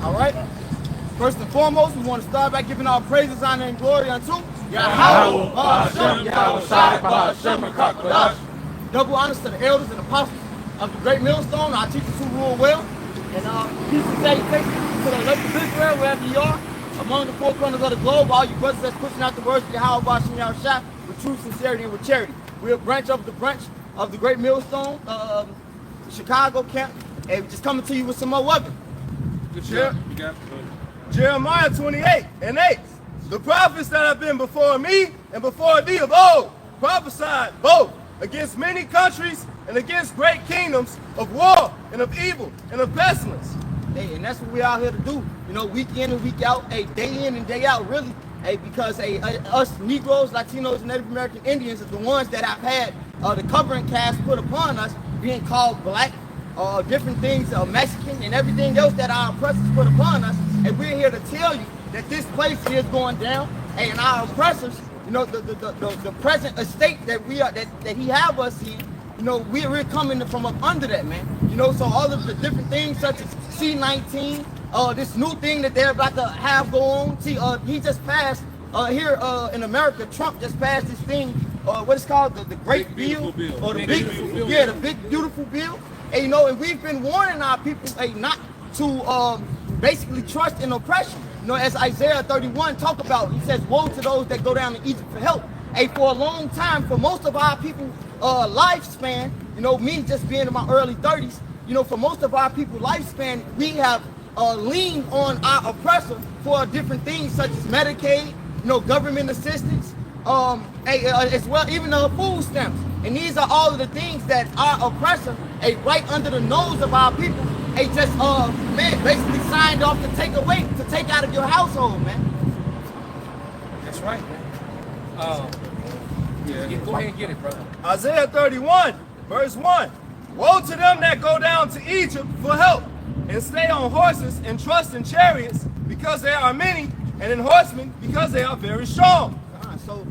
All right? First and foremost, we want to start by giving our praises, honor, and glory unto Yahweh, Ba'ashem, Yahweh Shai, Ba'ashem, Kakadash. Double honors to the elders and apostles of the Great Millstone, our teachers who rule well. And peace and salutations to the elect of Israel, wherever you are, among the four corners of the globe, all you brothers that's pushing out the words of Yahweh, Ba'ashem, Yahweh Shai, with true sincerity and with charity. We're a branch of the Great Millstone, Chicago camp, and we're just coming to you with some more weapons. Good job. You got it. Jeremiah 28:8. The prophets that have been before me and before thee of old prophesied both against many countries and against great kingdoms of war and of evil and of pestilence. Hey, and that's what we're out here to do. You know, week in and week out, hey, day in and day out, really. Hey, because us Negroes, Latinos, and Native American Indians are the ones that have had the covering cast put upon us, being called black, different things, Mexican, and everything else that our oppressors put upon us. And we're here to tell you that this place is going down, and our oppressors, you know, the present estate that we are, that he have us in, you know, we're coming from up under that, man. You know, so all of the different things such as C-19, this new thing that they're about to have go on. See, he just passed here in America. Trump just passed this thing, what is called the Great Bill, or the Big Beautiful Bill. And you know, and we've been warning our people, not to basically trust in oppression. You know, as Isaiah 31 talk about, he says, "Woe to those that go down to Egypt for help." Hey, for a long time, for most of our people, lifespan, you know, me just being in my early 30s, you know, for most of our people lifespan, we have leaned on our oppressor for different things such as Medicaid, you know, government assistance, as well, even food stamps. And these are all of the things that our oppressor, right under the nose of our people, just basically signed off to take away, to take out of your household, man. That's right, man. Go ahead and get it, brother. Isaiah 31, verse 1. Woe to them that go down to Egypt for help, and stay on horses and trust in chariots, because they are many, and in horsemen, because they are very strong. So,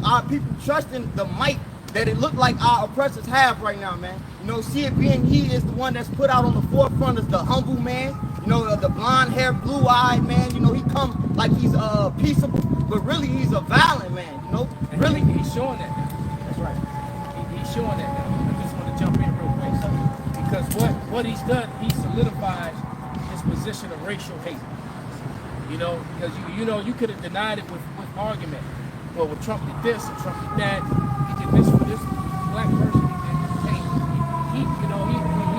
our people trust in the might that it looked like our oppressors have right now, man. You know, see it being he is the one that's put out on the forefront as the humble man. You know, the blonde hair, blue-eyed man. You know, he come like he's peaceable, but really he's a violent man. You know, and really he's showing that now. That's right. He's showing that now. I just want to jump in real quick, because what he's done, he solidified his position of racial hate. You know, because you could have denied it with argument. Well, with Trump did this and Trump did that, he did this for this black person, he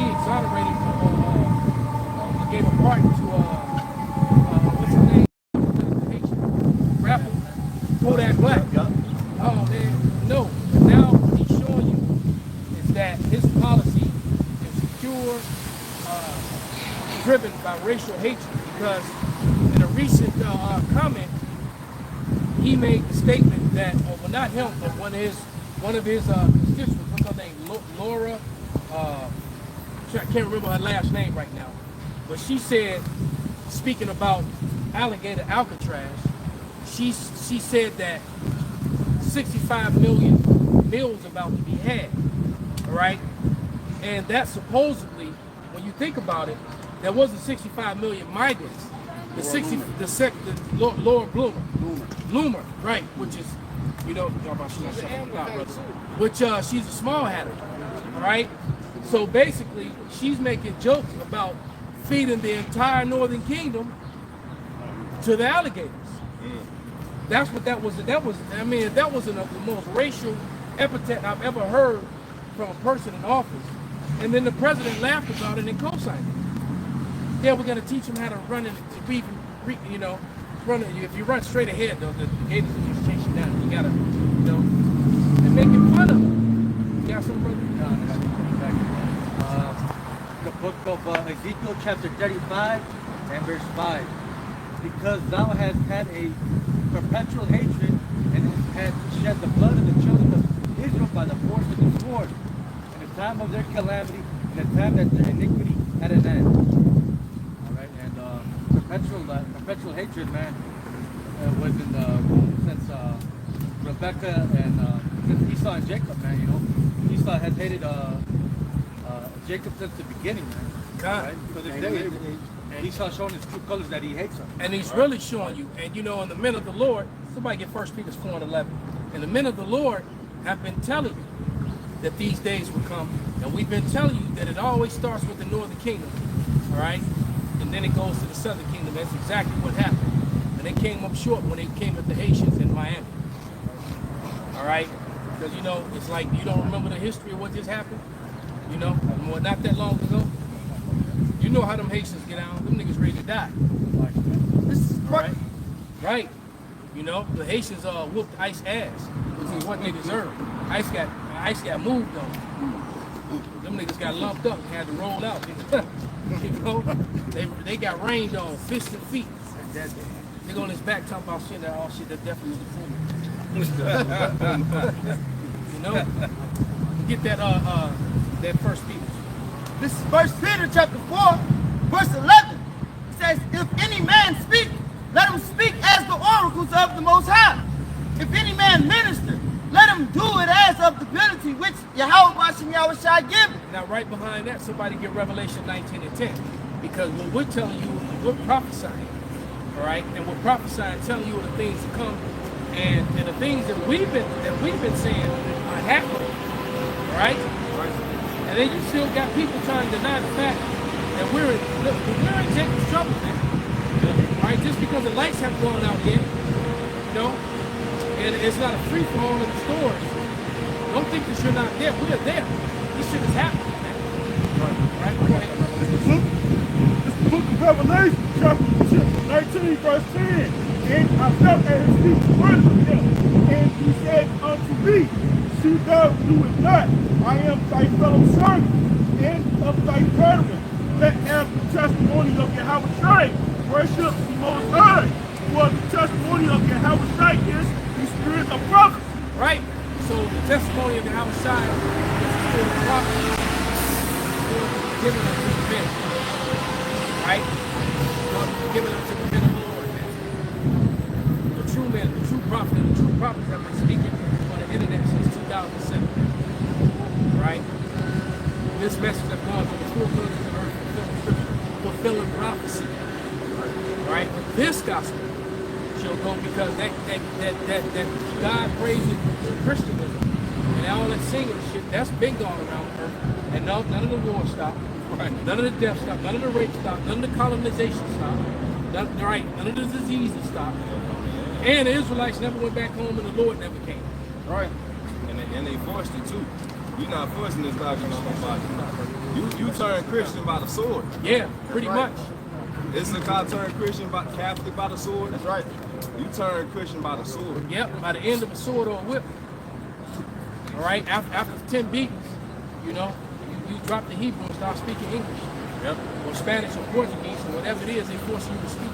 exonerated, he gave a pardon to what's his name, the Haitian rapper, Kodak Black. Oh man, no. Now what he's showing you is that his policy is pure, driven by racial hatred, because in a recent comment, he made the statement that, well, not him, but one of his constituents, what's her name, Laura, I can't remember her last name right now, but she said, speaking about alligator Alcatraz, she said that 65 million meals about to be had, all right? And that supposedly, when you think about it, there wasn't 65 million migrants. Laura Bloomer, right, which is, you know, which she's a small hatter, all right? So basically, she's making jokes about feeding the entire Northern Kingdom to the alligators. That's what that was. I mean, that was the most racial epithet I've ever heard from a person in office. And then the president laughed about it and co-signed it. Yeah, we're going to teach them how to run it, you know, if you run straight ahead, though, the gators will just chase you down. You got to, you know, and making fun of them. You got some brother? The book of Ezekiel chapter 35 and verse 5. Because thou hast had a perpetual hatred and hast shed the blood of the children of Israel by the force of the sword, in the time of their calamity, in the time that their iniquity had an end. All right, and perpetual hatred, man, was in the womb since Rebecca and since Esau and Jacob, man. You know, Esau has hated Jacob since the beginning, man. God, right? to this day. He's showing his true colors that he hates them. And he's really showing you. And you know, in the men of the Lord, somebody get 1 Peter 4:11. And the men of the Lord have been telling you that these days will come. And we've been telling you that it always starts with the northern kingdom. All right? And then it goes to the southern kingdom. That's exactly what happened. And they came up short when they came at the Haitians in Miami. All right? Because, you know, it's like you don't remember the history of what just happened. You know, well, not that long ago. You know how them Haitians get out. Them niggas ready to die. This is Right? Right. You know, the Haitians whooped ICE ass, which is what they deserve. ICE got moved on. Them niggas got lumped up and had to roll out. You know, they got rained on, fists and feet. They go on his back talking about shit that all shit that definitely was the fool. You know, get that 1 Peter. This is 1 Peter chapter 4, verse 11. It says, if any man speak, let him speak as the oracles of the Most High. If any man minister, let him do it as of the ability which Yahweh Bashem Yahweh shall give him. Now, right behind that, somebody get Revelation 19:10. Because what we're telling you, we're prophesying. All right? And we're prophesying, telling you the things to come. And the things that we've been saying are happening. All right? And then you still got people trying to deny the fact that we're in Jacob's trouble, man. All right? Just because the lights haven't gone out yet, you know? And it's not a free for all in the stores. Don't think that you're not there. We are there. This shit is happening, man. Right? Go ahead. This is the book of Revelation, chapter 19, verse 10. And I felt at his feet worship him. And he said unto me, see thou do it not. I am thy fellow servant and of thy brethren. Let have the testimony of Yahweh Shai. Worship the Most High. For the testimony of Yahweh Shai is the spirit of prophecy. Right? So the testimony of Yahweh Shai is the spirit of prophecy. Given unto the men. Right? Given unto the men of the Lord, man. The true men, the true prophet, and the true prophets have been speaking on the internet since 2007. Right? This message has gone to the four corners of the earth, fulfilling prophecy. Right? This gospel shall go because that God praising Christianism and all that singing and shit, that's been going around the earth. And no, none of the war stopped. Right. None of the death stopped. None of the rape stopped. None of the colonization stopped. None of the diseases stopped. And the Israelites never went back home and the Lord never came. Right. And they forced it too. You're not forcing this doctrine on nobody. You turn Christian by the sword. Yeah, pretty much. Issachar turned Christian by Catholic by the sword. That's right. You turn Christian by the sword. Yep, by the end of a sword or a whip. All right, after 10 beatings, you know, you drop the Hebrew and start speaking English. Yep. Or Spanish or Portuguese or whatever it is, they force you to speak.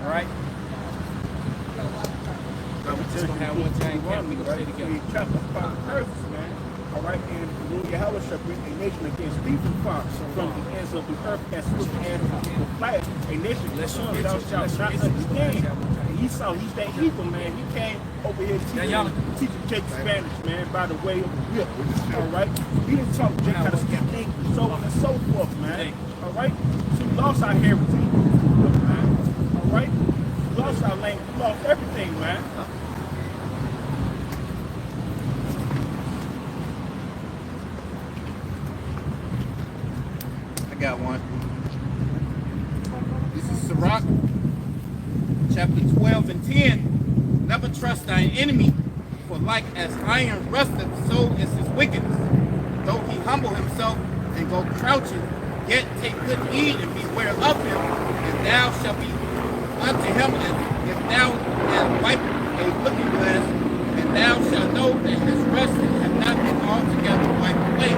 All right? We're just going to have one giant camp. We're going to stay together. Chapter 5 verses, man. All right, and the Lord Yahweh shall bring a nation against people from the ends of the earth as swift as the flash. A nation thou shalt not understand. And Esau, he's that evil, man. He came over here teaching Jake Spanish, man, by the way of the whip. All right? He didn't talk Jake how to speak English, so on and so forth, man. All right? So we lost our heritage, man. All right? We lost our language. We lost everything, man. Got one. This is Sirach, chapter 12 and 10. Never trust thine enemy, for like as iron rusteth, so is his wickedness. Though he humble himself and go crouching, yet take good heed and beware of him, and thou shalt be unto him as if thou hast wiped a looking glass, and thou shalt know that his rust have not been altogether wiped away.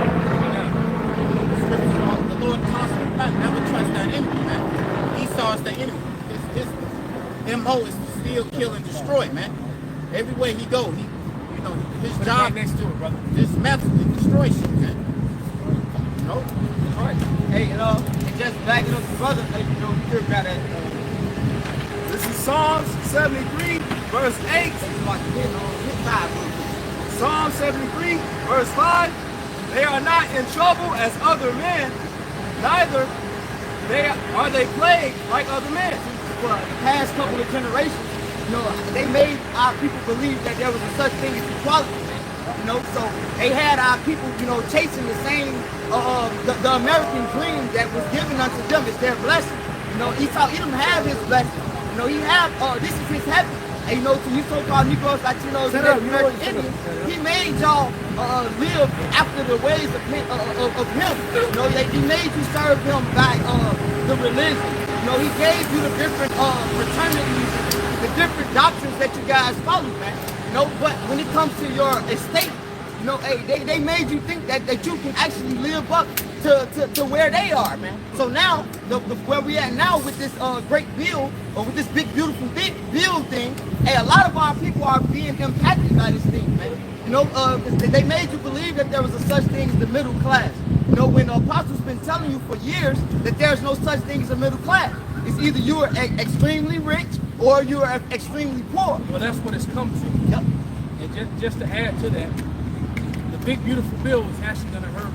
The Lord constantly never trust that enemy, man. Esau is the enemy. His MO is to steal, kill, and destroy, man. Everywhere he go, his job next to it, brother. Dismantle and destroy shit, man. You know? All right. Hey, and just backing up the brother, you hear about that. This is Psalms 73, verse 8. Psalm 73, verse 5. They are not in trouble as other men, neither are they plagued like other men? For the past couple of generations, you know, they made our people believe that there was a such thing as equality. You know, so they had our people, you know, chasing the same, the American dream that was given unto them as their blessing. You know, Esau, Edom have his blessing. You know, he have, this is his heaven. And you know, to you so-called Negroes, Latinos, and Native American Indians, he made y'all live after the ways of him. You know, he made you serve him by the religion. You know, he gave you the different fraternities, the different doctrines that you guys follow, man. You know, but when it comes to your estate, you know, hey, they made you think that you can actually live up to where they are, man. So now, where we at now with this great bill, or with this big, beautiful bill thing, hey, a lot of our people are being impacted by this thing, man. You know, they made you believe that there was a such thing as the middle class. You know, when the apostles been telling you for years that there's no such thing as a middle class. It's either you are extremely rich or you are extremely poor. Well, that's what it's come to. Yep. And just to add to that, the big beautiful bill is actually going to hurt.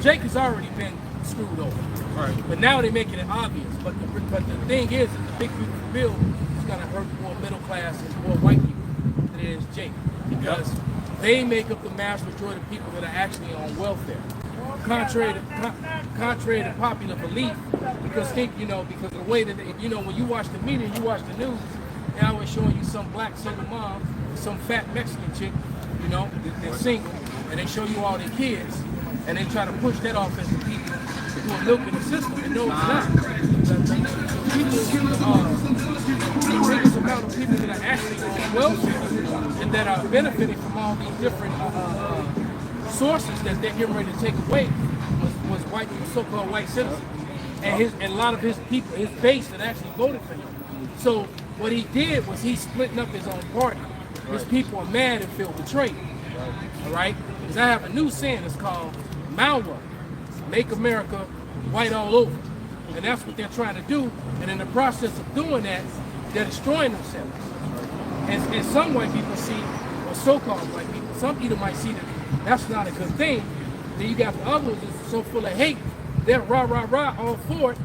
Jake has already been screwed over, right? But now they're making it obvious. But the thing is that the big beautiful bill is going to hurt more middle class and more white people than it is Jake, because they make up the vast majority of people that are actually on welfare. Contrary to popular belief, because because of the way that when you watch the media, you watch the news, they're always showing you some black single mom, some fat Mexican chick, they're single, and they show you all their kids, and they try to push that off as the people who are milking the system, and no, it's not. The biggest amount of people that are actually on welfare and that are benefiting from all these different sources that they're getting ready to take away was white, so-called white citizens, and a lot of his people, his base that actually voted for him. So what he did was he's splitting up his own party. His people are mad and feel betrayed. All right, because I have a new saying. It's called MALWA, Make America White All Over, and that's what they're trying to do. And in the process of doing that, they're destroying themselves. And some white people see, or so-called white people, some people might see that that's not a good thing. Then you got the others that's so full of hate, they're rah, rah, rah, all for it.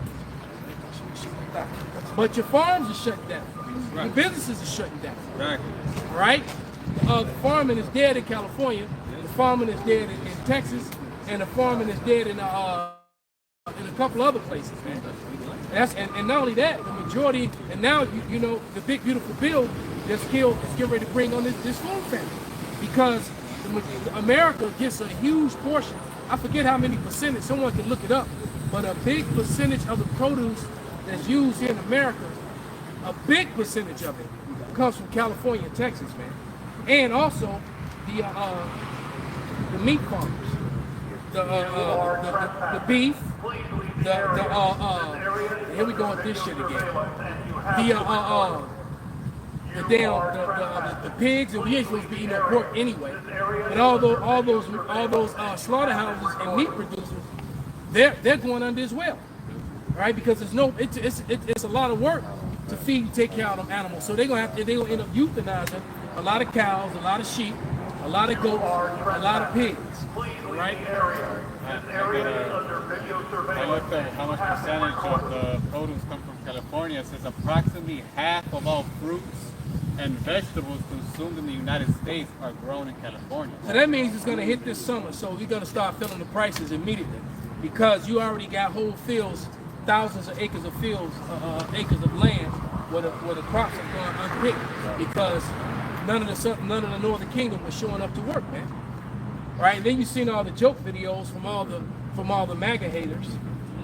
But your farms are shutting down. Right. Your businesses are shutting down. Right. All right? The farming is dead in California. The farming is dead in Texas. And the farming is dead in a couple other places, man. And not only that, the majority, and now, the big, beautiful bill that's getting ready to bring on this food famine. Because America gets a huge portion. I forget how many percentage, someone can look it up, but a big percentage of the produce that's used here in America, a big percentage of it comes from California and Texas, man. And also the meat farmers, the beef, here we go with this shit again. The pigs, and we ain't supposed to be eating no pork anyway. But all those slaughterhouses and meat producers, they're going under as well, right? Because it's a lot of work to feed and take care of them animals. So they're gonna end up euthanizing a lot of cows, a lot of sheep, a lot of goats, a lot of pigs, right? I looked at how much percentage of the produce come from California. It says approximately half of all fruits and vegetables consumed in the United States are grown in California. So that means it's going to hit this summer. So we're going to start feeling the prices immediately, because you already got whole fields, thousands of acres of fields, acres of land where the crops are going unpicked, because none of the Northern Kingdom was showing up to work, man. Right? And then you've seen all the joke videos from all the MAGA haters.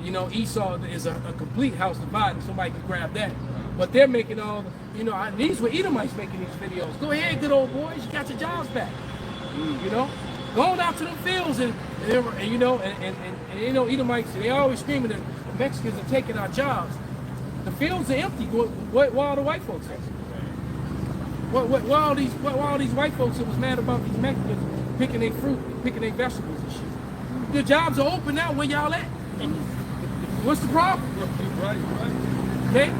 Esau is a complete house divided. Somebody can grab that. But they're making all the, these were Edomites making these videos. Go ahead, good old boys, you got your jobs back. Going out to them fields and Edomites, they always screaming that the Mexicans are taking our jobs. The fields are empty. What are the white folks at? Why all these white folks that was mad about these Mexicans picking their fruit, picking their vegetables and shit? The jobs are open now. Where y'all at? What's the problem? Okay?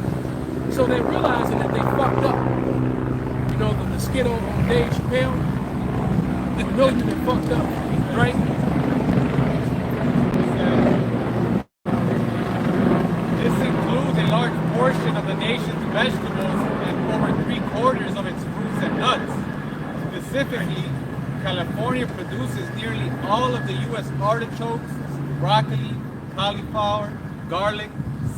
So they're realizing that they fucked up. The skit on Dave Chappelle, they know that they fucked up, right? large portion of the nation's vegetables and over 3/4 of its fruits and nuts. Specifically, California produces nearly all of the U.S. artichokes, broccoli, cauliflower, garlic,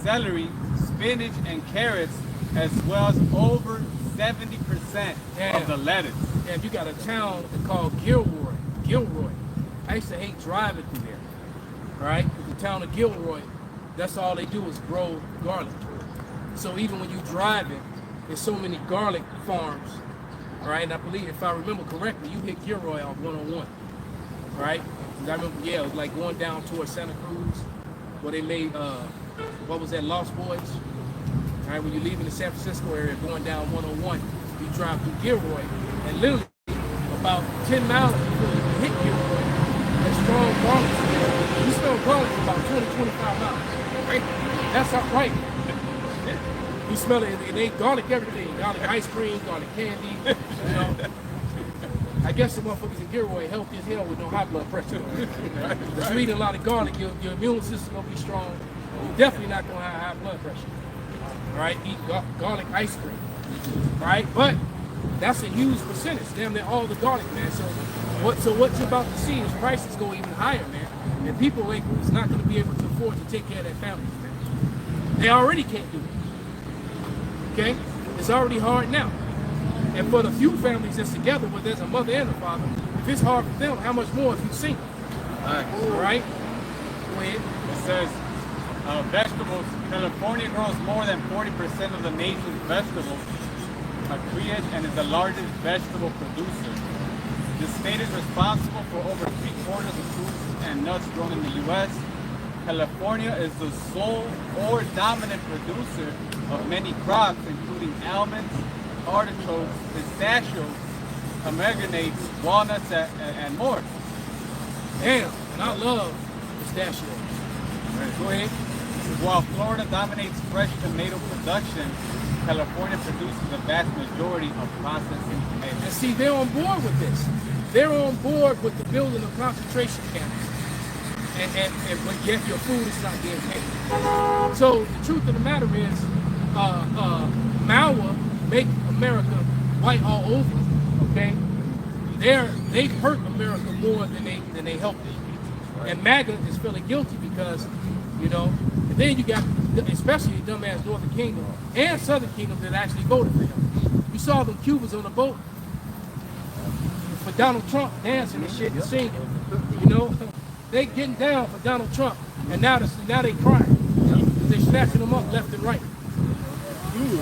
celery, spinach, and carrots, as well as over 70% of the lettuce. And you got a town called Gilroy. I used to hate driving through there, right? The town of Gilroy, that's all they do is grow garlic. So even when you drive it, there's so many garlic farms, right? And I believe, if I remember correctly, you hit Gilroy off 101, right? 'Cause I remember, yeah, it was like going down towards Santa Cruz, where they made, what was that, Lost Boys? Right, when you're leaving the San Francisco area, going down 101, you drive through Gilroy, and literally about 10 miles before you hit Gilroy, that strong garlic smell. You smell garlic for about 20-25 miles. Right? That's not right. You smell it, and they garlic everything. Garlic ice cream, garlic candy, you know. I guess the motherfuckers in Gilroy healthy as hell with no high blood pressure. Just you eat a lot of garlic, your immune system will be strong. You're definitely not going to have high blood pressure. Right? Eat garlic ice cream. Right? But that's a huge percentage. Damn near all the garlic, man. So what you're about to see is prices go even higher, man. And people is not going to be able to afford to take care of their families, man. They already can't do it. Okay? It's already hard now. And for the few families that's together where there's a mother and a father, if it's hard for them, how much more if you single? Right? Go ahead. It says, vegetables, California grows more than 40% of the nation's vegetables, acreage, and is the largest vegetable producer. The state is responsible for over 3/4 of fruits and nuts grown in the U.S. California is the sole or dominant producer of many crops, including almonds, artichokes, pistachios, pomegranates, walnuts, and more. Damn, and I love pistachios. Go ahead. While Florida dominates fresh tomato production, California produces the vast majority of processing tomatoes. And see, they're on board with this. They're on board with the building of concentration camps. But yet your food is not being paid. So the truth of the matter is, Mao make America white all over. Okay, they hurt America more than they helped it. And MAGA is feeling guilty because, you know, and then you got especially the dumbass Northern Kingdom and Southern Kingdom that actually voted for him. You saw them Cubans on the boat for Donald Trump dancing and shit and singing. You know, they getting down for Donald Trump, and now they crying. They snatching them up left and right.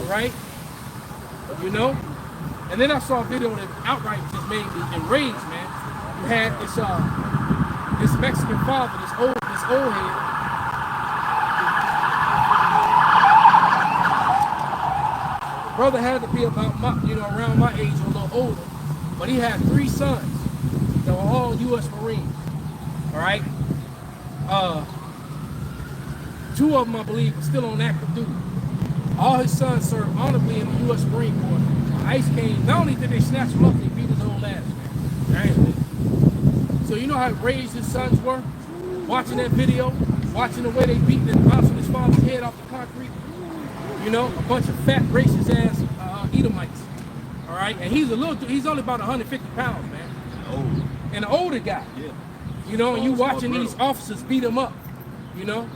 Right? You know? And then I saw a video that outright just made me enraged, man. You had this Mexican father, this old head. Brother had to be about around my age or a little older, but he had 3 sons that were all U.S. Marines. All right, 2 of them, I believe, are still on active duty. All his sons served honorably in the U.S. Marine Corps. ICE came. Not only did they snatch him up, they beat his old ass, man. Right? So you know how raised his sons were? Watching that video, watching the way they beat and bouncing his father's head off the concrete. You know, a bunch of fat, racist ass Edomites. All right, and he's only about 150 pounds, man. And an older guy. Yeah. You know, and you watching these officers beat him up. You know.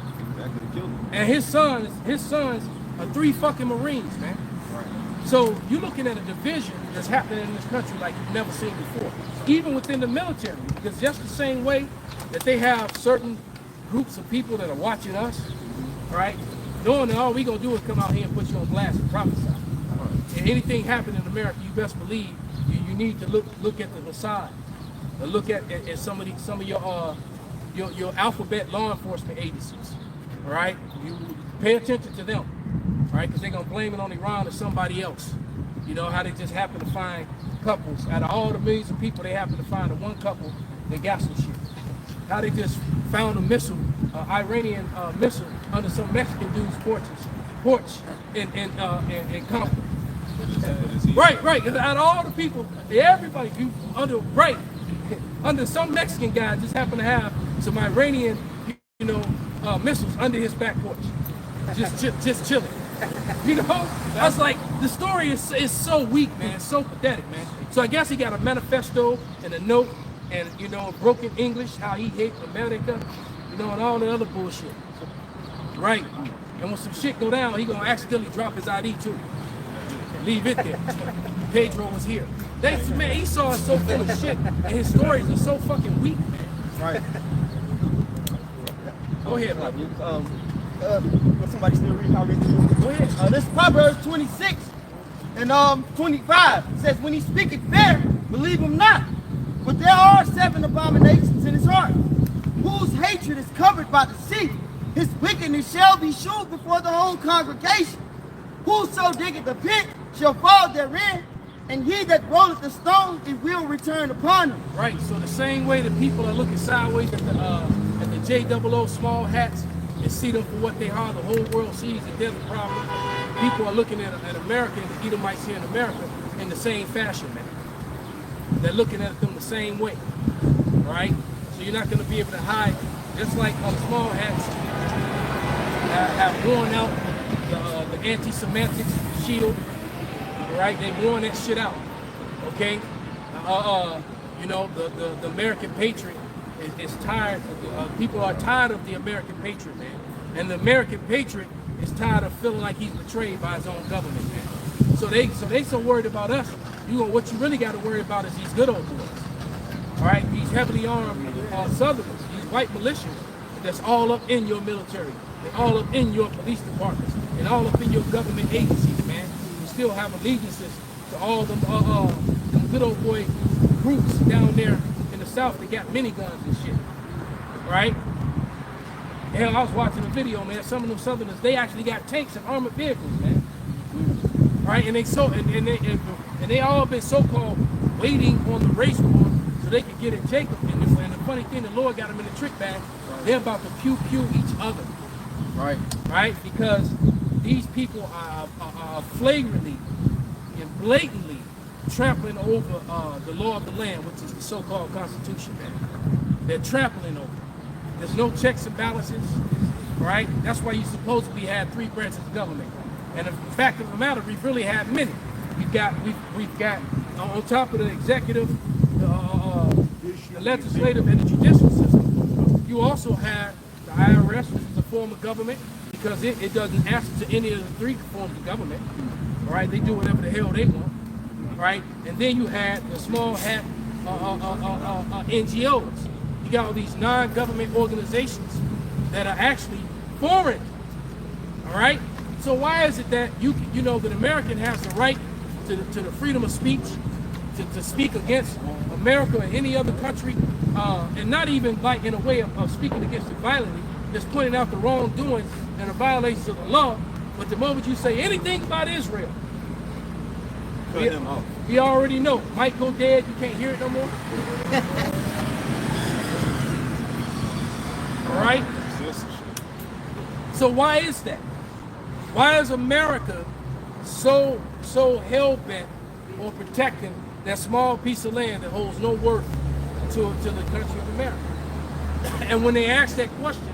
And his sons are 3 fucking Marines, man. Right. So you're looking at a division that's happening in this country like you've never seen before. Even within the military, because just the same way that they have certain groups of people that are watching us, right? Knowing that all we gonna do is come out here and put you on blast and prophesy. And anything happen in America, you best believe you need to look at the facade, look at some of your alphabet law enforcement agencies, all right? You pay attention to them, all right? Because they're gonna blame it on Iran or somebody else. You know how they just happen to find couples out of all the millions of people, they happen to find the one couple that got some shit. How they just found a missile, Iranian missile under some Mexican dude's porch in Compton. Right. Out of all the people, everybody under some Mexican guy just happened to have some Iranian, missiles under his back porch, just chilling. You know, I was like, the story is so weak, man. It's so pathetic, man. So I guess he got a manifesto and a note, and you know, broken English, how he hates America, you know, and all the other bullshit. Right. And when some shit go down, he gonna accidentally drop his ID too. And leave it there. Pedro was here. Man, Esau is so full of shit, and his stories are so fucking weak, man. Right. Go ahead, brother. Will somebody still read? I'll read this. Go ahead. This is Proverbs 26 and 25. It says, when he speaketh fair, believe him not. But there are 7 abominations in his heart, whose hatred is covered by the sea. His wickedness shall be shewed before the whole congregation. Whoso diggeth a pit shall fall therein, and he that rolleth the stone, it will return upon him. Right. So the same way that people are looking sideways at the JOO small hats and see them for what they are, the whole world sees that they're the problem. People are looking at America and the Edomites here in America in the same fashion, man. They're looking at them the same way, right? So you're not going to be able to hide, just like small hats have worn out the anti-Semitic shield, right? They've worn that shit out, okay? You know, the American patriot is tired. People are tired of the American patriot, man. And the American patriot is tired of feeling like he's betrayed by his own government, man. So they so worried about us. What you really got to worry about is these good old boys, all right? These heavily armed Southerners, these white militias that's all up in your military, and all up in your police departments, and all up in your government agencies, man. You still have allegiances to all them good old boy groups down there in the South that got miniguns and shit, right? Hell, I was watching a video, man. Some of them Southerners, they actually got tanks and armored vehicles, man. Right? And they all been so-called waiting on the race war so they could get at Jacob. And the funny thing, the Lord got them in the trick bag. They're about to pew-pew each other. Right. Right? Because these people are flagrantly and blatantly trampling over the law of the land, which is the so-called Constitution, man. They're trampling over it. There's no checks and balances, right? That's why you supposedly had 3 branches of government. And the fact of the matter, we've really had many. We've got on top of the executive, the legislative, and the judicial system. You also have the IRS, which is a form of government, because it doesn't answer to any of the 3 forms of government. Right? They do whatever the hell they want. Right? And then you had the small hat NGOs. You got all these non-government organizations that are actually foreign. All right. So why is it that you know that American has the right to the freedom of speech, to speak against America or any other country, and not even like in a way of speaking against it violently, just pointing out the wrongdoings and the violations of the law. But the moment you say anything about Israel, we already know. Might go dead. You can't hear it no more. All right. So why is that? Why is America so hell-bent on protecting that small piece of land that holds no worth to the country of America? And when they ask that question,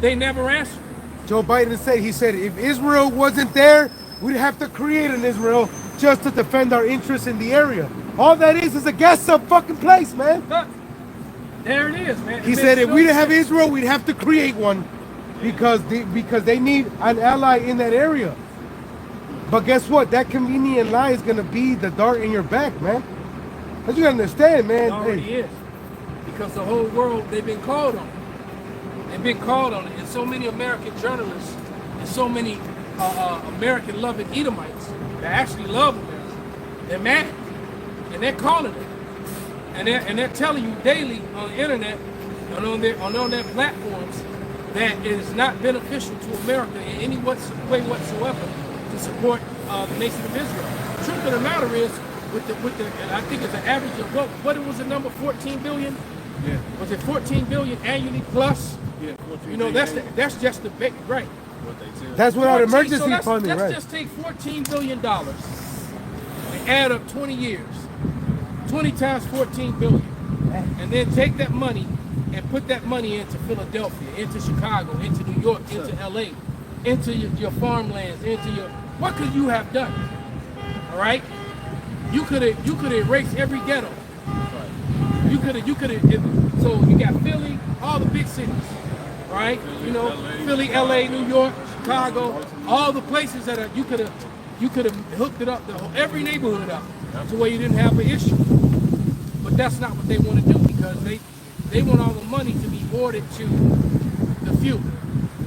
they never answer. Joe Biden said, if Israel wasn't there, we'd have to create an Israel just to defend our interests in the area. All that is a gas up fucking place, man. There it is, man. He said if we didn't have Israel, we'd have to create one because they need an ally in that area. But guess what? That convenient lie is going to be the dart in your back, man. But you got to understand, man. It already is. Because the whole world, they've been called on it. They've been called on it. And so many American journalists and so many American loving Edomites that actually love America, they're mad. And they're calling it. And they're telling you daily on the internet and on their platforms that it is not beneficial to America in any way whatsoever to support the nation of Israel. The truth of the matter is, with the I think it's an average of what was the number, 14 billion? Yeah. Was it 14 billion annually plus? Yeah. You know, that's just the big, right. That's without emergency so funding, let's right? just take $14 billion and add up 20 years. 20 times 14 billion. And then take that money and put that money into Philadelphia, into Chicago, into New York, into LA. into your farmlands, into your, what could you have done? All right? You could have erased every ghetto. You could have, so you got Philly, all the big cities, right? You know, Philly, LA, New York, Chicago, all the places that are, you could have hooked it up, every neighborhood up, to where you didn't have an issue. But that's not what they want to do, because they want all the money to be hoarded to the few.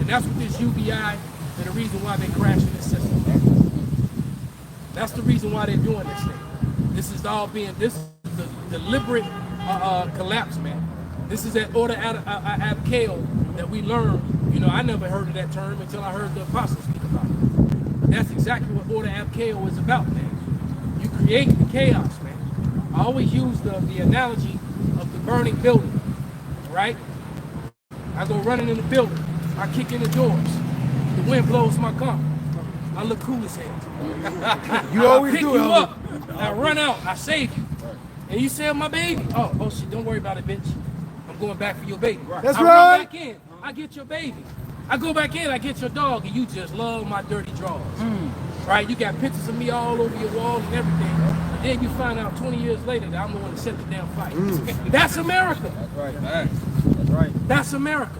And that's what this UBI and the reason why they're crashing the system. That's the reason why they're doing this thing. This is the deliberate collapse, man. This is that order ad chaos that we learned. You know, I never heard of that term until I heard the apostles speak about it. That's exactly what order ab chaos is about, man. You create the chaos, man. I always use the analogy of the burning building, right? I go running in the building. I kick in the doors. The wind blows my car. I look cool as hell. You always pick do, you Elder. up. I run out. I save you. And you save my baby. Oh shit, don't worry about it, bitch. I'm going back for your baby. That's I right. run back in. I get your baby. I go back in, I get your dog, and you just love my dirty drawers. Right? You got pictures of me all over your wall and everything. And then you find out 20 years later that I'm the one that set the damn fight. That's America. That's right. That's America.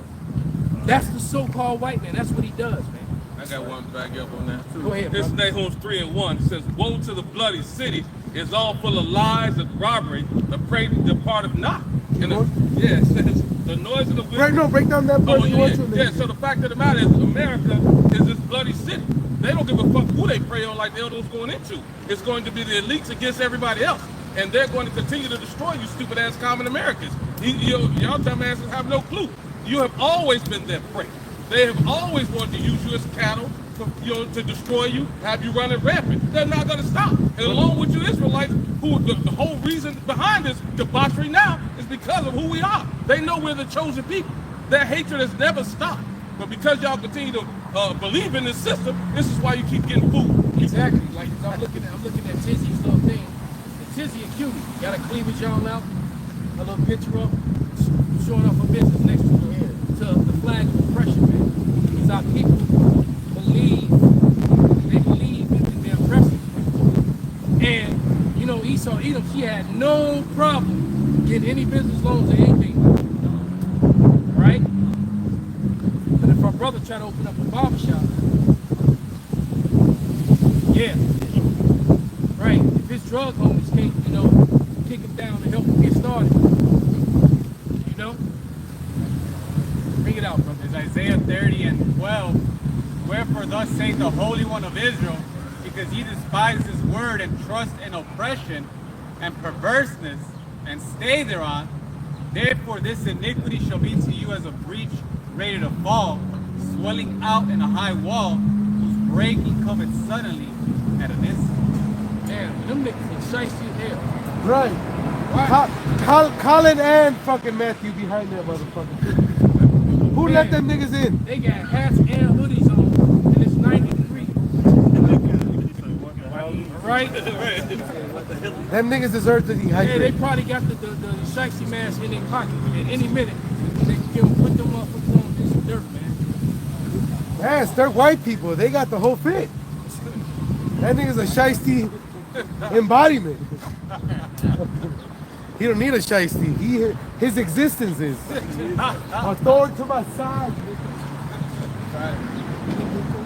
That's the so-called white man. That's what he does, man. I got one back up on that too. Go ahead, This brother. Nahum 3:1 says, "Woe to the bloody city! It's all full of lies and robbery. The prey departeth not." And it says, "The noise of the wind." Right, no, break down that part. So the fact of the matter is, America is this bloody city. They don't give a fuck who they prey on, like the elder's going into. It's going to be the elites against everybody else, and they're going to continue to destroy you, stupid ass common Americans. Y'all dumbasses have no clue. You have always been their prey. They have always wanted to use you as cattle, to destroy you, have you running rampant. They're not going to stop. And along with you Israelites, who the whole reason behind this debauchery now is because of who we are. They know we're the chosen people. Their hatred has never stopped. But because y'all continue to believe in this system, this is why you keep getting fooled. Exactly. Like I'm looking at Tizzy's little thing. And Tizzy and Cutie got a cleavage all out, a little picture up, showing off her business next to the flag of oppression, man. Because our people believe in their oppressors. And you know, Esau Edom, she had no problem getting any business loans or anything. Right? But if our brother tried to open up a barbershop, yeah. Right. If his drug homies can't, kick him down and help him get started. Bring it out, brother. It's Isaiah 30:12. Wherefore thus saith the Holy One of Israel, because ye despise his word and trust in oppression and perverseness and stay thereon, therefore this iniquity shall be to you as a breach ready to fall, swelling out in a high wall, whose breaking cometh suddenly at an instant. Man, them niggas are shiesty as hell. Right. Colin and fucking Matthew behind that motherfucker. Who let them niggas in? They got hats and hoodies on, and it's 90 degrees. Right? Them niggas deserve to dehydrate. Yeah, they probably got the shiesty mask in their pocket. At any minute, they can put them motherfuckers on this dirt, man. Yes, they're white people. They got the whole fit. That nigga's a shiesty embodiment. He don't need a shiesty. His existence is a thorn to my side.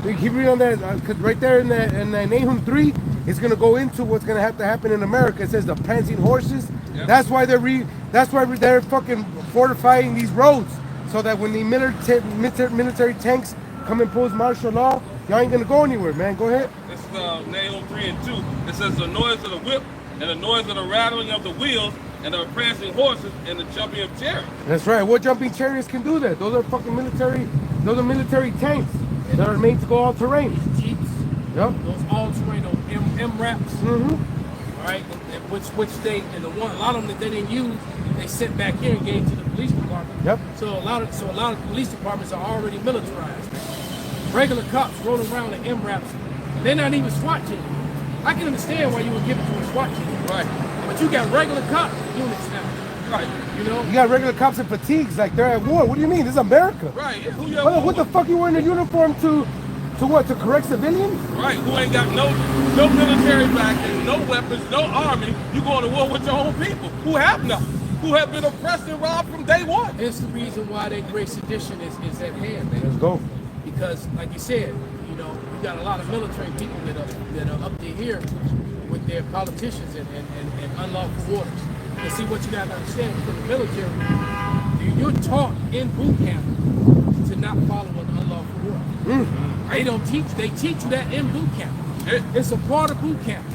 We keep reading on that, cause right there in that Nahum 3, it's gonna go into what's gonna have to happen in America. It says the prancing horses. Yep. That's why they're fucking fortifying these roads, so that when the military tanks come and impose martial law, y'all ain't gonna go anywhere, man. Go ahead. This is Nahum 3:2. It says, "The noise of the whip and the noise of the rattling of the wheels and the prancing horses and the jumping of chariots." That's right. What jumping chariots can do that? Those are fucking military. Those are military tanks that are made to go all terrain. Jeeps. Yep. Those all-terrain, those MRAPs. Mm-hmm. Right? And which they, and a lot of them that they didn't use, they sent back here and gave to the police department. Yep. So a lot of police departments are already militarized. Regular cops rolling around in MRAPs, they're not even SWAT team. I can understand why you would give it to a SWAT team. Right. But you got regular cop units now. Right. You know? You got regular cops in fatigues like they're at war. What do you mean? This is America. Right. What the fuck you wearing a uniform to To what? To correct civilians? Right, who ain't got no military backing, no weapons, no army. You going to war with your own people who have nothing, who have been oppressed and robbed from day one. It's the reason why that great sedition is at hand, man. Let's go. Because, like you said, you know, you got a lot of military people that are up to here with their politicians and unlawful orders. And see, what you got to understand with the military, you're taught in boot camp to not follow an unlawful order. They don't teach. They teach you that in boot camp. It's a part of boot camp.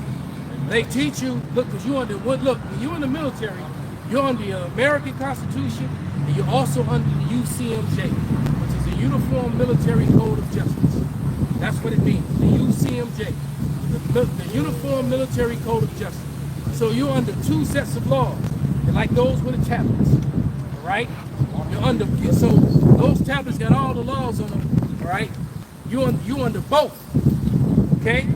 They teach you. Look, because you under what? Look, when you're in the military, you're under the American Constitution, and you're also under the UCMJ, which is the Uniform Military Code of Justice. That's what it means. The UCMJ, the Uniform Military Code of Justice. So you're under two sets of laws, and like those with the tablets. All right. You're under. So those tablets got all the laws on them. All right. You under both. Okay.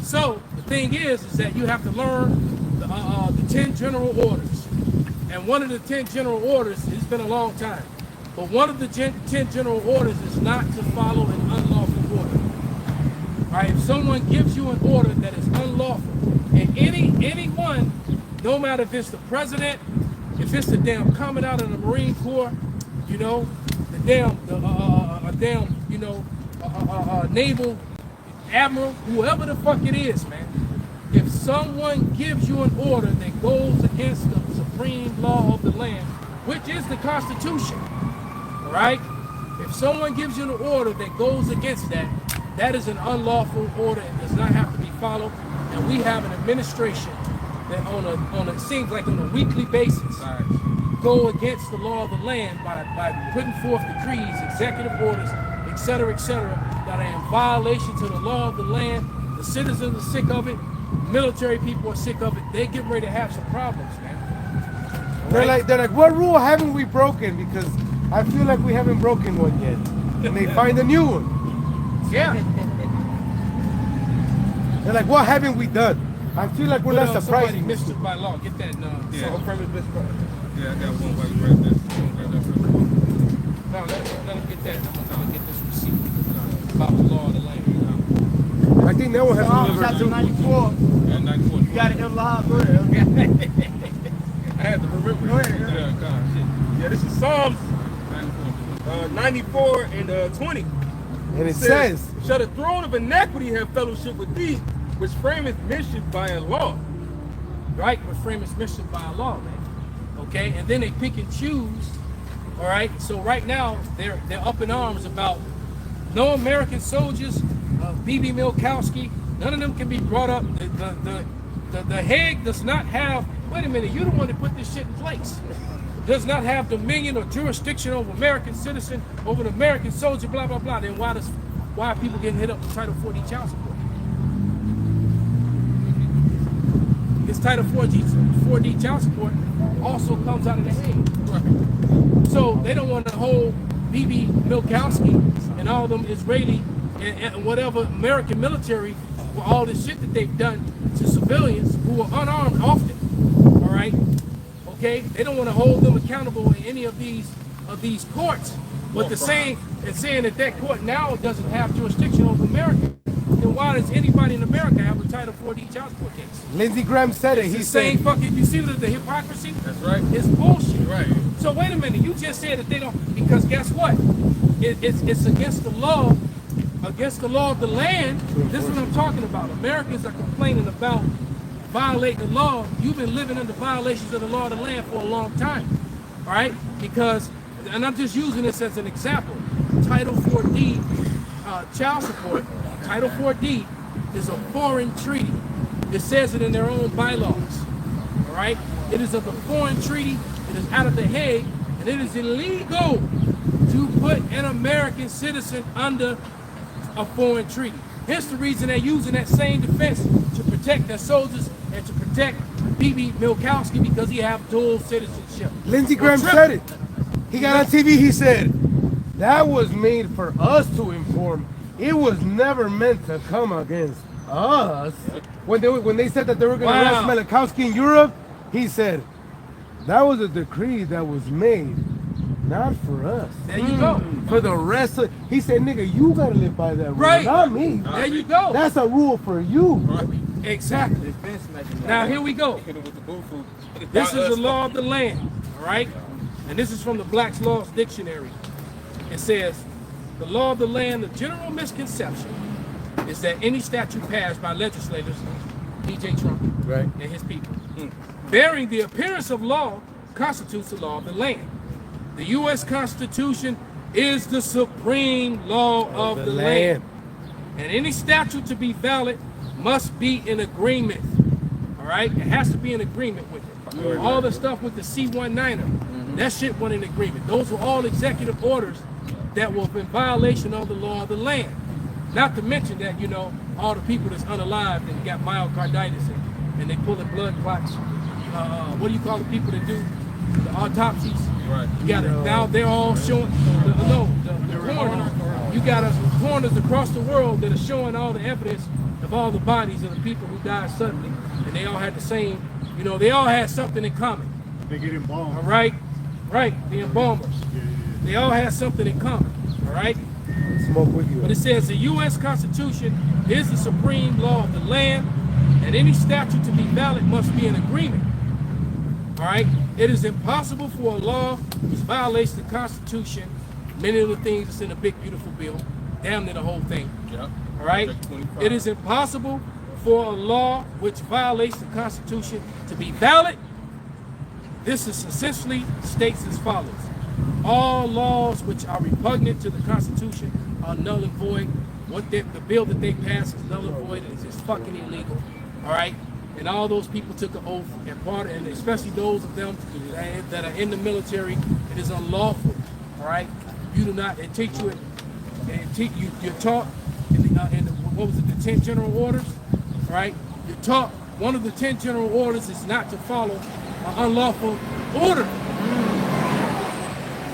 So the thing is that you have to learn the 10 general orders, and one of the 10 general orders, it's been a long time, but one of the 10 general orders is not to follow an unlawful order. All right. If someone gives you an order that is unlawful, and anyone, no matter if it's the president, if it's the damn commandant of the Marine Corps, you know, the damn naval admiral, whoever the fuck it is, man. If someone gives you an order that goes against the supreme law of the land, which is the Constitution, all right? If someone gives you an order that goes against that, that is an unlawful order and does not have to be followed. And we have an administration that on a seems like on a weekly basis go against the law of the land by putting forth decrees, executive orders, et cetera, that are in violation to the law of the land. The citizens are sick of it. Military people are sick of it. They get ready to have some problems, man. They're like, what rule haven't we broken? Because I feel like we haven't broken one yet. And they find a new one. Yeah. They're like, what haven't we done? I feel like we're not Somebody surprising. missed it by law. Get that. Yeah. So premise missed by. Yeah, I got one right there. No, let him get that. I'm gonna get this receipt about the law of the land. I think that one has Chapter to 94. Yeah, 94. You got it in law. Go ahead. I had to remember. Go ahead. Yeah, God, shit. Yeah, this is Psalms 94 and 20. And it says, shall the throne of iniquity have fellowship with thee, which frameth mischief by a law. Right? But frame is mischief by a law, man. Okay? And then they pick and choose. All right? So right now, they're up in arms about no American soldiers, B.B. Milkowski, none of them can be brought up. The Hague does not have, wait a minute, you're the one that put this shit in place. Does not have dominion or jurisdiction over American citizen, over an American soldier, blah, blah, blah. Then why are people getting hit up with Title 40 child support? This Title 4D child support also comes out of the Hague. So they don't want to hold B.B. Milkowski and all them Israeli and whatever American military for all this shit that they've done to civilians who are unarmed often. All right? Okay? They don't want to hold them accountable in any of these courts. But saying that court now doesn't have jurisdiction over America, then why does anybody in America have a Title 4D child support case? Lindsey Graham said it. It's He the same said, fucking, you see the hypocrisy? That's right. It's bullshit. Right. So wait a minute, you just said that they don't, because guess what? It's against the law of the land. This is what I'm talking about. Americans are complaining about violating the law. You've been living under violations of the law of the land for a long time. All right? Because, and I'm just using this as an example, Title 4D child support, Title 4D is a foreign treaty. It says it in their own bylaws. All right? It is of a foreign treaty. It is out of the Hague, and it is illegal to put an American citizen under a foreign treaty. Hence the reason they're using that same defense to protect their soldiers and to protect B.B. Milkowski, because he have dual citizenship. Lindsey Graham said it. He got on TV, he said, that was made for us to inform. It was never meant to come against us. When they said that they were going to arrest Milkowski in Europe, he said, that was a decree that was made Not for us. There you go. For the rest of, he said, nigga, you gotta live by that rule, Right. not me. There you go. That's a rule for you. Exactly. Now here we go. This is the law of the land, all right? And this is from the Black's Laws Dictionary. It says, the law of the land, the general misconception is that any statute passed by legislators, DJ Trump Right. and his people, bearing the appearance of law constitutes the law of the land. The U.S. Constitution is the supreme law of the land. And any statute to be valid must be in agreement. All right? It has to be in agreement with it. All the stuff with the C-19er, that shit went in agreement. Those were all executive orders that were in violation of the law of the land. Not to mention that, you know, all the people that's unalived and got myocarditis and they pulling blood clots. What do you call the people that do the autopsies? Right. You got it. Now they're all showing, the coroners. You got coroners across the world that are showing all the evidence of all the bodies of the people who died suddenly. And they all had the same, you know, they all had something in common. They get embalmed. All right? Right, the embalmers. They all had something in common. All right? Smoke with you. But it says the U.S. Constitution is the supreme law of the land, and any statute to be valid must be in agreement. All right? It is impossible for a law which violates the Constitution, many of the things that's in the big, beautiful bill, damn near the whole thing. Yeah. All right? It is impossible for a law which violates the Constitution to be valid. This is essentially states as follows. All laws which are repugnant to the Constitution are null and void. The bill that they passed is null and void, and it's just fucking illegal. All right? And all those people took an oath, and especially those of them that are in the military, it is unlawful. All right? You do not, it teach you, you're taught in what was it, the 10 general orders? All right? You're taught one of the 10 general orders is not to follow an unlawful order.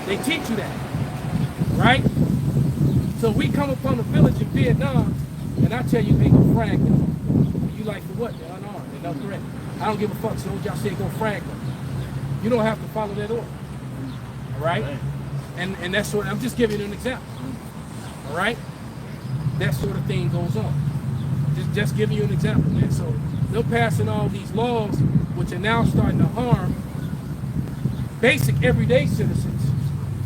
They teach you that, right? So we come upon a village in Vietnam, and I tell you, they go frag them. You like, for what? They're unarmed, they're no threat. I don't give a fuck, so y'all say go frag them. You don't have to follow that order, all right? And that's what, I'm just giving you an example, all right? That sort of thing goes on. Just giving you an example, man. So they're passing all these laws, which are now starting to harm basic everyday citizens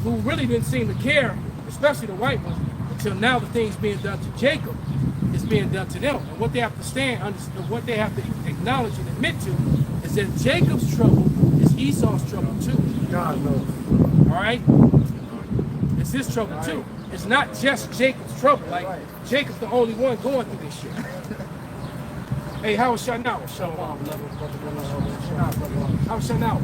who really didn't seem to care, especially the white ones, until now the things being done to Jacob is being done to them. And what they have to what they have to acknowledge and admit to is that Jacob's trouble is Esau's trouble too. God knows. All right? It's his trouble too. It's not just Jacob's trouble. Like, Jacob's the only one going through this shit. Hey, how was Shanawa? How was Shanawa?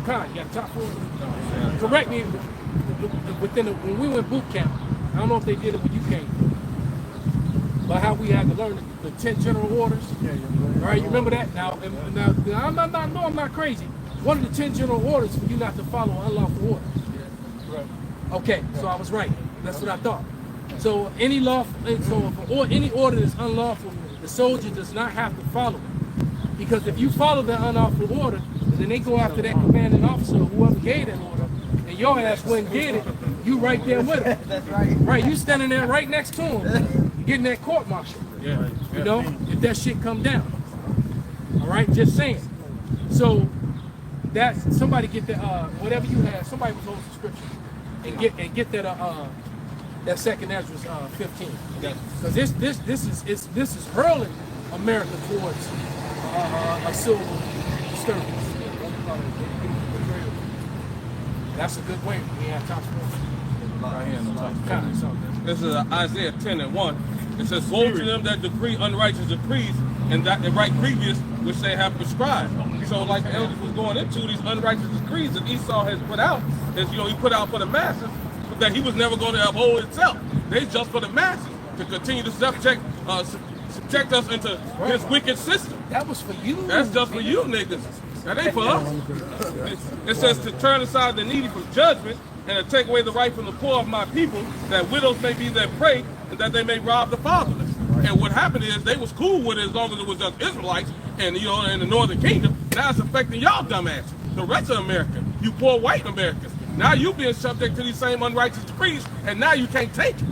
Khan, you got a top 4? Correct me when we went boot camp. I don't know if they did it when you came. But how we had to learn the 10 general orders. All right, you remember that? Now I'm not crazy. One of the 10 general orders for you not to follow unlawful order. Okay, so I was right. That's what I thought. So any any order that's unlawful, the soldier does not have to follow it. Because if you follow the unlawful order, then they go after that commanding officer or whoever gave that order, and your ass went and did it, you right there with him. That's right. Right, you standing there right next to him, getting that court martial. Yeah. You know, if that shit come down. All right, just saying. So that somebody get that whatever you have, somebody was on subscription and get that that second Ezra 15. Because this is hurling America towards a civil disturbance. That's a good way. We have top This is Isaiah 10:1. It says, woe to them that decree unrighteous decrees and that they write grievous which they have prescribed. So like the elders was going into, these unrighteous decrees that Esau has put out, is, you know, he put out for the masses, but that he was never going to uphold itself. They just for the masses to continue to subject us into his wicked system. That was for you. That's just for you niggas. That ain't for us. It says to turn aside the needy from judgment and to take away the right from the poor of my people, that widows may be their prey and that they may rob the fatherless. And what happened is they was cool with it as long as it was just Israelites and, you know, in the northern kingdom. Now it's affecting y'all dumbasses. the rest of America. You poor white Americans. Now you being subject to these same unrighteous decrees, and now you can't take it.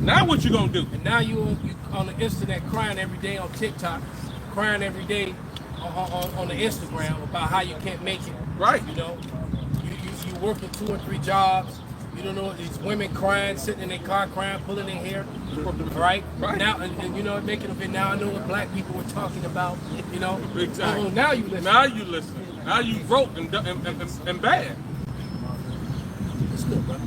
Now what you gonna do? And now you on the internet crying every day on TikTok, crying every day on the Instagram about how you can't make it. Right. You know, you working 2 or 3 jobs. You don't know these women crying, sitting in their car crying, pulling their hair. Right. Right. Now, and you know, making of it. Now I know what black people were talking about. You know. Exactly. Oh, now you listen. Now you listen. Now you broke and bad. It's good, brother.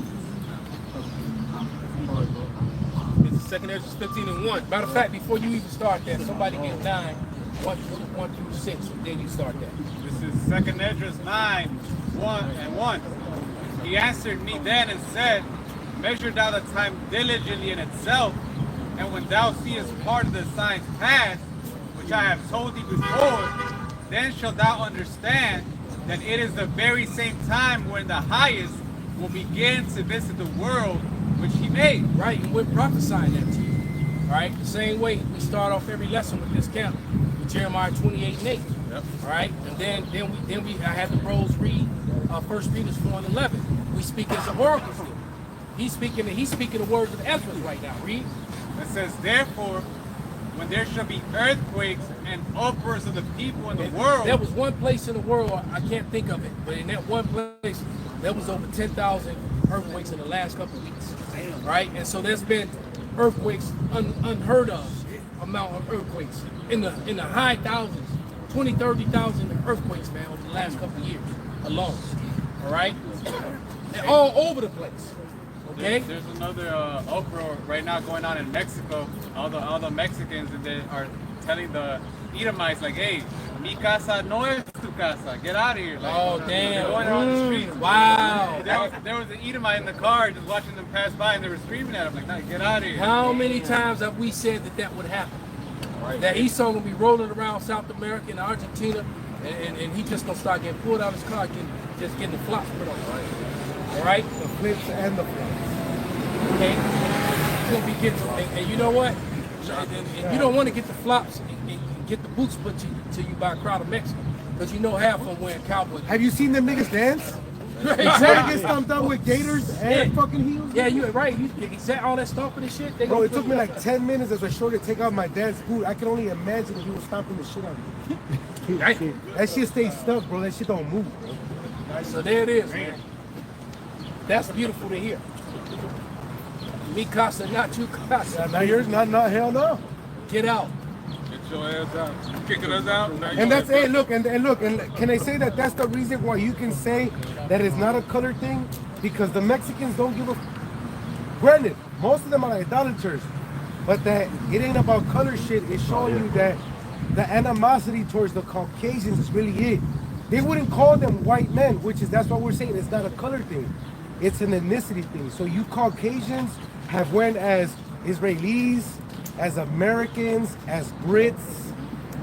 It's 2 Ezra 15:1. Matter of fact, before you even start that, somebody get 9, 1 through 6, and then you start that. This is 2 Esdras 9, 1 and 1. He answered me then and said, measure thou the time diligently in itself, and when thou seest part of the signs pass, which I have told thee before, then shalt thou understand that it is the very same time when the highest will begin to visit the world which he made. Right, and we're prophesying that to you. Right? The same way we start off every lesson with this count, with Jeremiah 28:8. Yep. Right? And then I had the bros read 1 Peter 4:11. We speak as an oracle still. He's speaking the words of Ezra right now. Read. It says, therefore, when there shall be earthquakes and uproars of the people in the world. There was one place in the world, I can't think of it, but in that one place, there was over 10,000 earthquakes in the last couple of weeks. Right? And so there's been earthquakes, unheard of amount of earthquakes in the high thousands, 20, 30,000 earthquakes, man, over the last couple of years alone. All right? And all over the place. Okay? There's another uproar right now going on in Mexico. All the Mexicans that are telling the Edomites, like, hey, mi casa no es tu casa. Get out of here. Like, Oh, they're damn. going around the streets. Wow. There was an Edomite in the car just watching them pass by, and they were screaming at him, like, nah, get out of here. How many times have we said that would happen? That Esau will be rolling around South America and Argentina, and he just gonna start getting pulled out of his car, just getting the flops put on. All right? The flips and the flops. Okay? He's gonna be getting, and you know what? And you don't want to get the flops and get the boots put to you by a crowd of Mexicans, because you know half of them wearing cowboy. Have you seen them niggas dance? Before they get stomped out with gators and fucking heels? Yeah, you're right. You exact all that stomping and shit. Bro, it took me like 10 minutes as a short to take out my dad's boot. I can only imagine if he was stomping the shit out of me. That shit stays stuck, bro. That shit don't move, bro. So there it is, man. That's beautiful to hear. Me casa, not you casa. Now yours, not hell no. Get out. Get your ass out. Kicking us out. Now And that's it. Look, and can I say that that's the reason why you can say that it's not a color thing? Because the Mexicans don't give a. Granted, most of them are idolaters, but that it ain't about color shit. It's showing you that the animosity towards the Caucasians is really it. They wouldn't call them white men, that's what we're saying. It's not a color thing. It's an ethnicity thing. So you Caucasians have went as Israelis, as Americans, as Brits,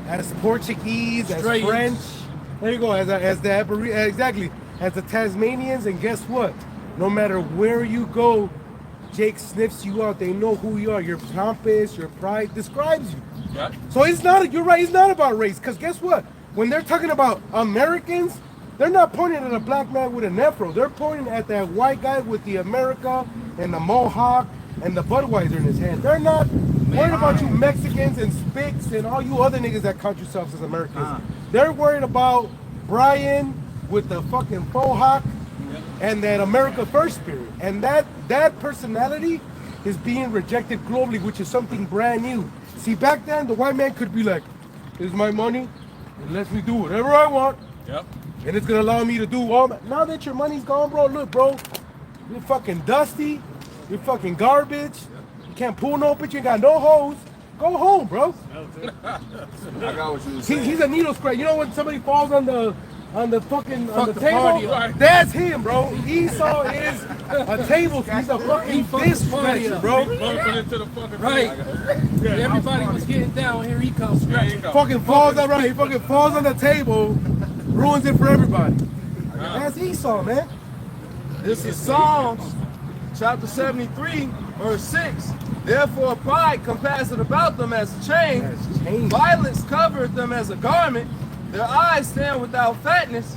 as Portuguese, as Australians. French. There you go, as the exactly, as the Tasmanians. And guess what? No matter where you go, Jake sniffs you out. They know who you are. Your pompous, your pride describes you. Right. So it's not. You're right. It's not about race. Because guess what? When they're talking about Americans, they're not pointing at a black man with an afro. They're pointing at that white guy with the America and the Mohawk and the Budweiser in his hand. They're not worried about you Mexicans and Spics and all you other niggas that count yourselves as Americans. They're worried about Brian with the fucking faux hawk and that America First spirit. And that personality is being rejected globally, which is something brand new. See, back then, the white man could be like, here's my money, and lets me do whatever I want. Yep. And it's gonna allow me to do all that. Now that your money's gone, bro, look, bro, you're fucking dusty, you're fucking garbage, you can't pull no bitch, you ain't got no hose. Go home, bro. I got what you were saying. He's a needle spray. You know when somebody falls on the fucking on the the table? party up. That's him, bro. Esau is a table. He's a fucking fist fighter, bro. Bumping into the fucking Right. Everybody was getting down. Here he comes. Fucking falls on right. He fucking falls on the table, ruins it for everybody. That's Esau, man. This is Psalms chapter 73, verse 6. Therefore pride compasseth about them as a chain. Violence covereth them as a garment. Their eyes stand without fatness.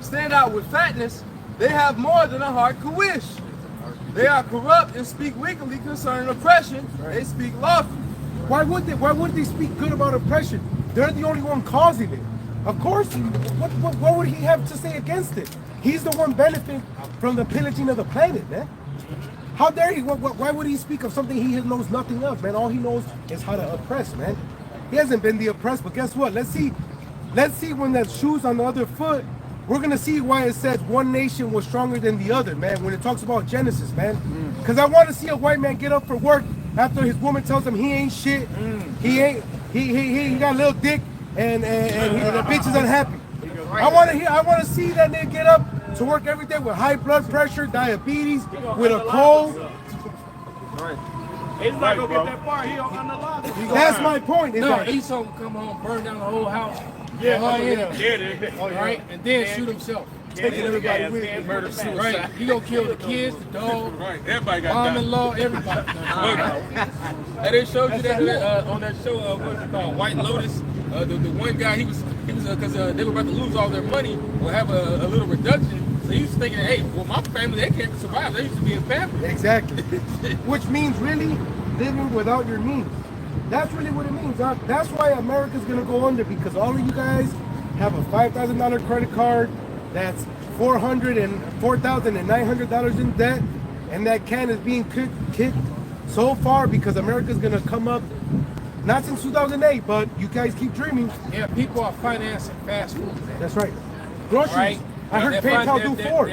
stand out with fatness, they have more than a heart could wish. They are corrupt and speak wickedly concerning oppression. They speak lawfully. Why would they speak good about oppression? They're the only one causing it. Of course, what would he have to say against it? He's the one benefiting from the pillaging of the planet, man. How dare he? Why would he speak of something he knows nothing of, man? All he knows is how to oppress, man. He hasn't been the oppressed, but guess what? Let's see when that shoe's on the other foot. We're gonna see why it says one nation was stronger than the other, man. When it talks about Genesis, man. Because I want to see a white man get up for work after his woman tells him he ain't shit. He got a little dick, and the bitch is unhappy. I want to see that nigga get up to work every day with high blood pressure, diabetes, with a cold. He's not gonna get that far. He on the line. That's my point. It's No, like, Esau will come home, burn down the whole house. Yeah, All right, and then shoot himself. taking everybody with him. Murder, suicide. Right, he gonna kill the kids, the dog, Right, everybody got mom-in-law, everybody. And they showed you that on that show, what's it called, White Lotus. The one guy, he was because they were about to lose all their money or have a little reduction. So he was thinking, hey, well, my family, they can't survive. They used to be in family. exactly. Which means really living without your means. That's really what it means. That's why America's gonna go under, because all of you guys have a $5,000 credit card that's $4,900 in debt, and that can is being kicked so far because America's gonna come up. Not since 2008, but you guys keep dreaming. Yeah, people are financing fast food. That's right. Groceries. Right. I heard PayPal do four.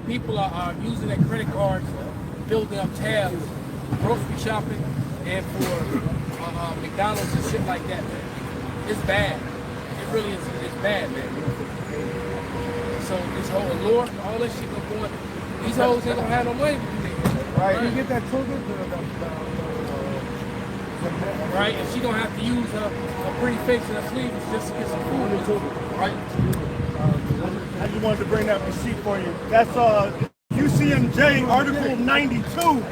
People are using their credit cards, building up tabs, grocery shopping, and for McDonald's and shit like that, man. It's bad. It really is. It's bad, man. So this whole allure, all this shit going, these hoes ain't gonna have no money. Right. You get that token? Right? And she gonna have to use her pretty face and her sleeves just to get some food into it. Right? I just wanted to bring that receipt for you. That's UCMJ Article 92.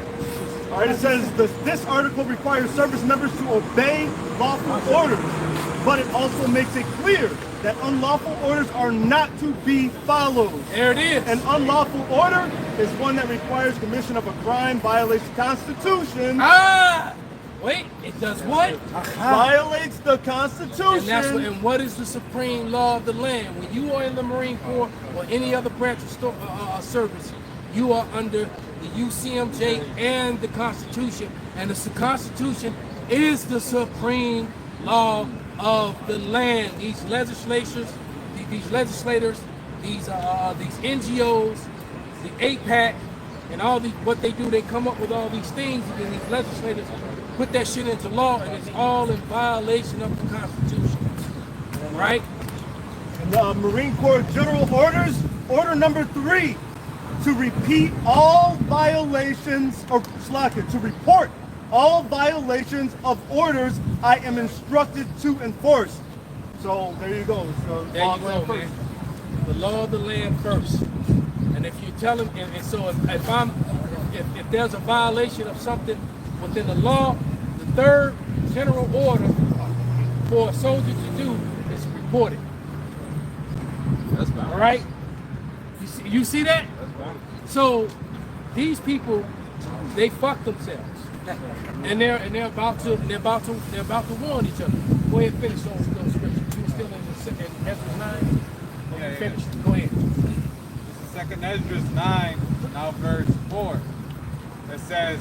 All right, it says this article requires service members to obey lawful orders, but it also makes it clear that unlawful orders are not to be followed. There it is. An unlawful order is one that requires commission of a crime, violates the Constitution. Wait, it does what? Violates the Constitution. And what is the supreme law of the land? When you are in the Marine Corps or any other branch of service, you are under the UCMJ and the Constitution. And the Constitution is the supreme law of the land. These legislators, these NGOs, the APAC, and all these, what they do, they come up with all these things, and then these legislators put that shit into law, and it's all in violation of the Constitution. Right? The Marine Corps General Orders, Order number 3, to repeat all violations, to report all violations of orders I am instructed to enforce. So there you go. So there you go, man. The law of the land first. And if you tell them, and so if there's a violation of something within the law, the third general order for a soldier to do is report it. That's about all right. You see that? So these people, they fuck themselves, and they're about to warn each other. Go ahead and finish those scriptures. You were still in Ezra 9. Yeah. Finish. Go ahead. This is 2 Ezra 9, now verse 4. It says,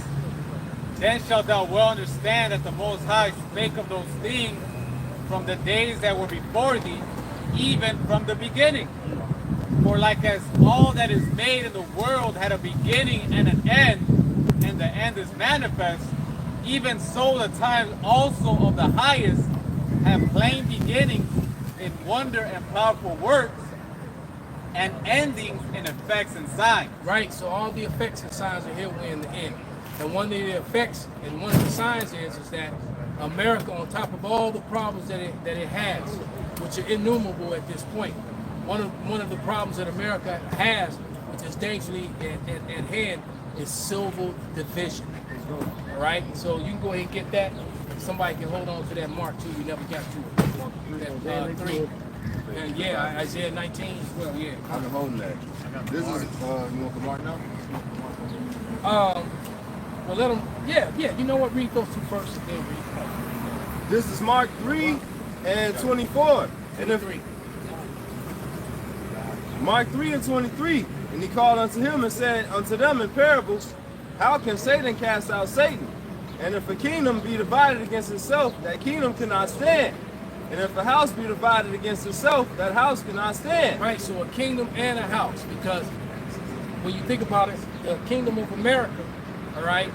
"Then shalt thou well understand that the Most High spake of those things from the days that were before thee, even from the beginning. For like as all that is made in the world had a beginning and an end, and the end is manifest, even so the times also of the highest have plain beginnings in wonder and powerful works, and endings in effects and signs." Right, so all the effects and signs are here way in the end. And one of the effects and one of the signs is that America, on top of all the problems that it has, which are innumerable at this point, one of the problems that America has, which is dangerously at hand, is civil division. All right, so you can go ahead and get that. Somebody can hold on to that mark too. You never got to it. That 3. And yeah, Isaiah 19 as well, yeah. I've been holding that. This is, you want the mark now? Well, let them, yeah, you know what? Read those two first and then read. This is Mark 3 and 24. And if 3. Mark 3 and 23, and he called unto him and said unto them in parables, how can Satan cast out Satan? And if a kingdom be divided against itself, that kingdom cannot stand. And if a house be divided against itself, that house cannot stand. Right, so a kingdom and a house, because when you think about it, the kingdom of America, all right,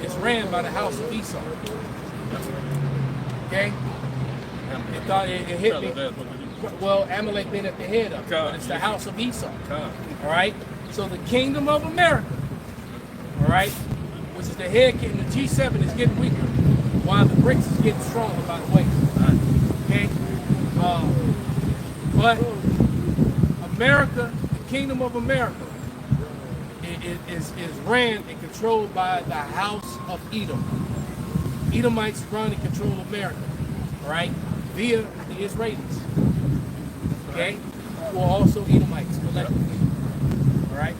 is ran by the house of Esau. Okay? It thought it hit me. Well, Amalek been at the head of it, but it's the house of Esau. All right? So the kingdom of America, all right, which is the head, and the G7 is getting weaker, while the BRICS is getting stronger, by the way. Okay? But America, the kingdom of America, is ran and controlled by the house of Edom. Edomites run and control America, all right, via the Israelis. Okay? Who are also Edomites collectively. All right?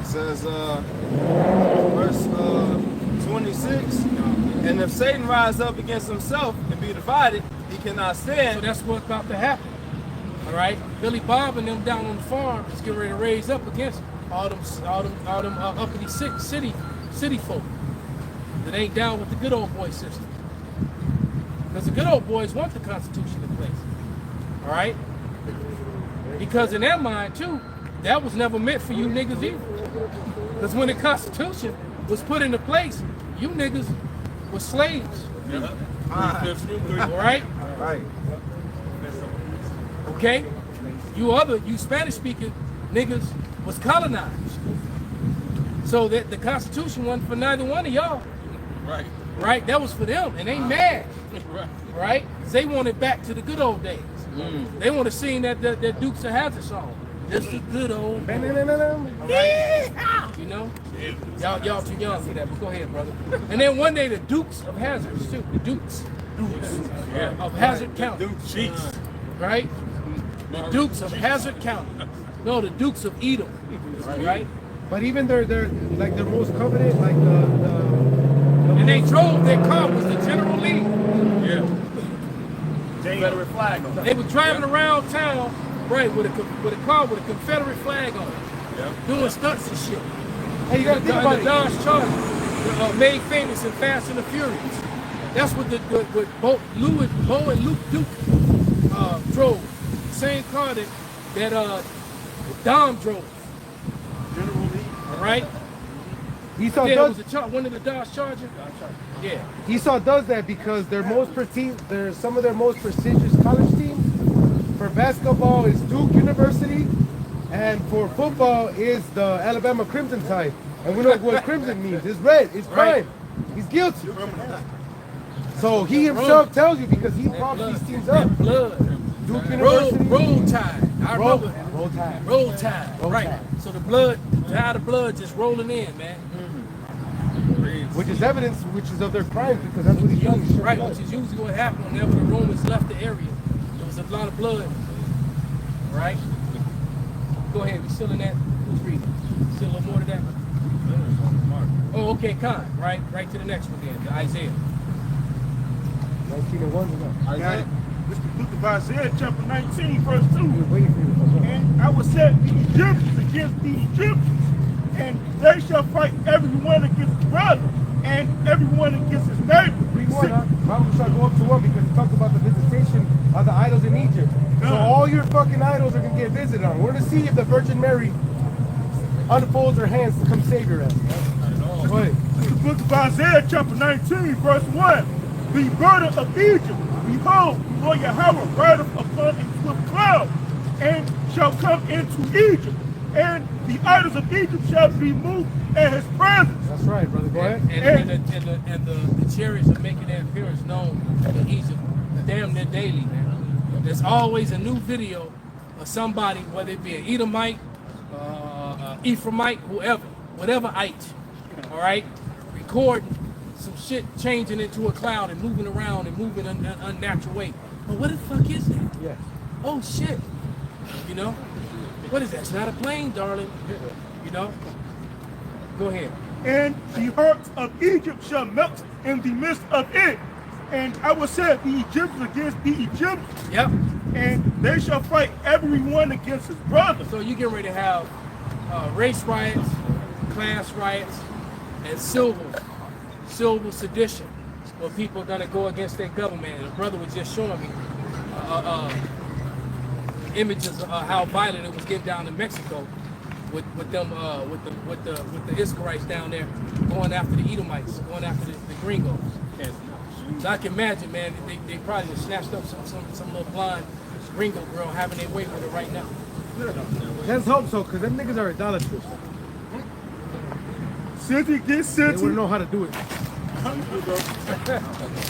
It says, verse 26, and if Satan rise up against himself and be divided, he cannot stand. So that's what's about to happen. All right? Billy Bob and them down on the farm is getting ready to raise up against all them uppity city folk that ain't down with the good old boy system. Because the good old boys want the Constitution in place. All right? Because in their mind, too, that was never meant for you niggas either. Because when the Constitution was put into place, you niggas were slaves. All right? Right. Okay? You Spanish-speaking niggas was colonized. So that the Constitution wasn't for neither one of y'all. Right. Right? That was for them, and they mad. Right. Right? They want it back to the good old days. They want to sing that Dukes of Hazzard song. Just the good old days. You know? Y'all too young for that, but go ahead, brother. And then one day the Dukes of Hazzard, too. The Dukes of Hazzard County. Right? The Dukes of Hazzard County. No, the Dukes of Edom. Right? But even they're like their most coveted, like the And they drove, their car was the General Lee. Yeah. Confederate flag on it. They were driving around town, right, with a car with a Confederate flag on it, doing stunts and shit. Hey, you gotta think about The it. Dodge Charger, made famous in Fast and the Furious. That's what Bo and Luke Duke drove. Same car that Dom drove. All right. Esau Yeah, it does. was one of the Dodge Charger. Yeah. Esau does that because some of their most prestigious college teams. For basketball is Duke University, and for football is the Alabama Crimson Tide. And we know what crimson means. It's red. It's crime. He's guilty. So he himself tells you because he props these teams up. Blood. Duke University. Roll Tide. I remember. Roll Tide. Roll Tide. Roll Right. Tide. So the blood, the blood just rolling in, man. Which is evidence, which is of their crimes, because that's what he's doing. Right, which is usually what happened whenever the Romans left the area. There was a lot of blood. Right? Go ahead, we still in that. Who's reading? Still a little more to that? Oh, okay, Con. Right to the next one then, the Isaiah. 1901. I got it. This is the book of Isaiah, chapter 19, verse 2. We're waiting for you to come up. And I will set the Egyptians against the Egyptians, and they shall fight everyone against his brother, and everyone against his neighbor. Read one, huh? Bible shall go up to one because it talks about the visitation of the idols in Egypt. So all your fucking idols are gonna get visited on. We're gonna see if the Virgin Mary unfolds her hands to come save your ass. Go ahead. The book of Isaiah, chapter 19, verse 1. The burden of Egypt, behold, the Lord Yahweh rideth upon a swift cloud, and shall come into Egypt, and the idols of Egypt shall be moved in his presence. That's right, brother. Go ahead. And the chariots are making their appearance known in Egypt damn near daily, man. There's always a new video of somebody, whether it be an Edomite, Ephraimite, whatever ite, all right, recording some shit changing into a cloud and moving around and moving in an unnatural way. But what the fuck is that? Yeah. Oh shit. You know? What is that? It's not a plane, darling. You know? Go ahead. And the hearts of Egypt shall melt in the midst of it. And I will set the Egyptians against the Egyptians, Yep. and they shall fight everyone against his brother. So you get ready to have race riots, class riots, and civil sedition, where people are gonna go against their government. And the brother was just showing me images of how violent it was getting down in Mexico with them with the Israelites down there going after the Edomites, going after the gringos. So I can imagine, man, they probably just snatched up some little blonde gringo girl having their way with her right now. Let's hope so, because them niggas are idolatrous. City gets They city. wouldn't know how to do it.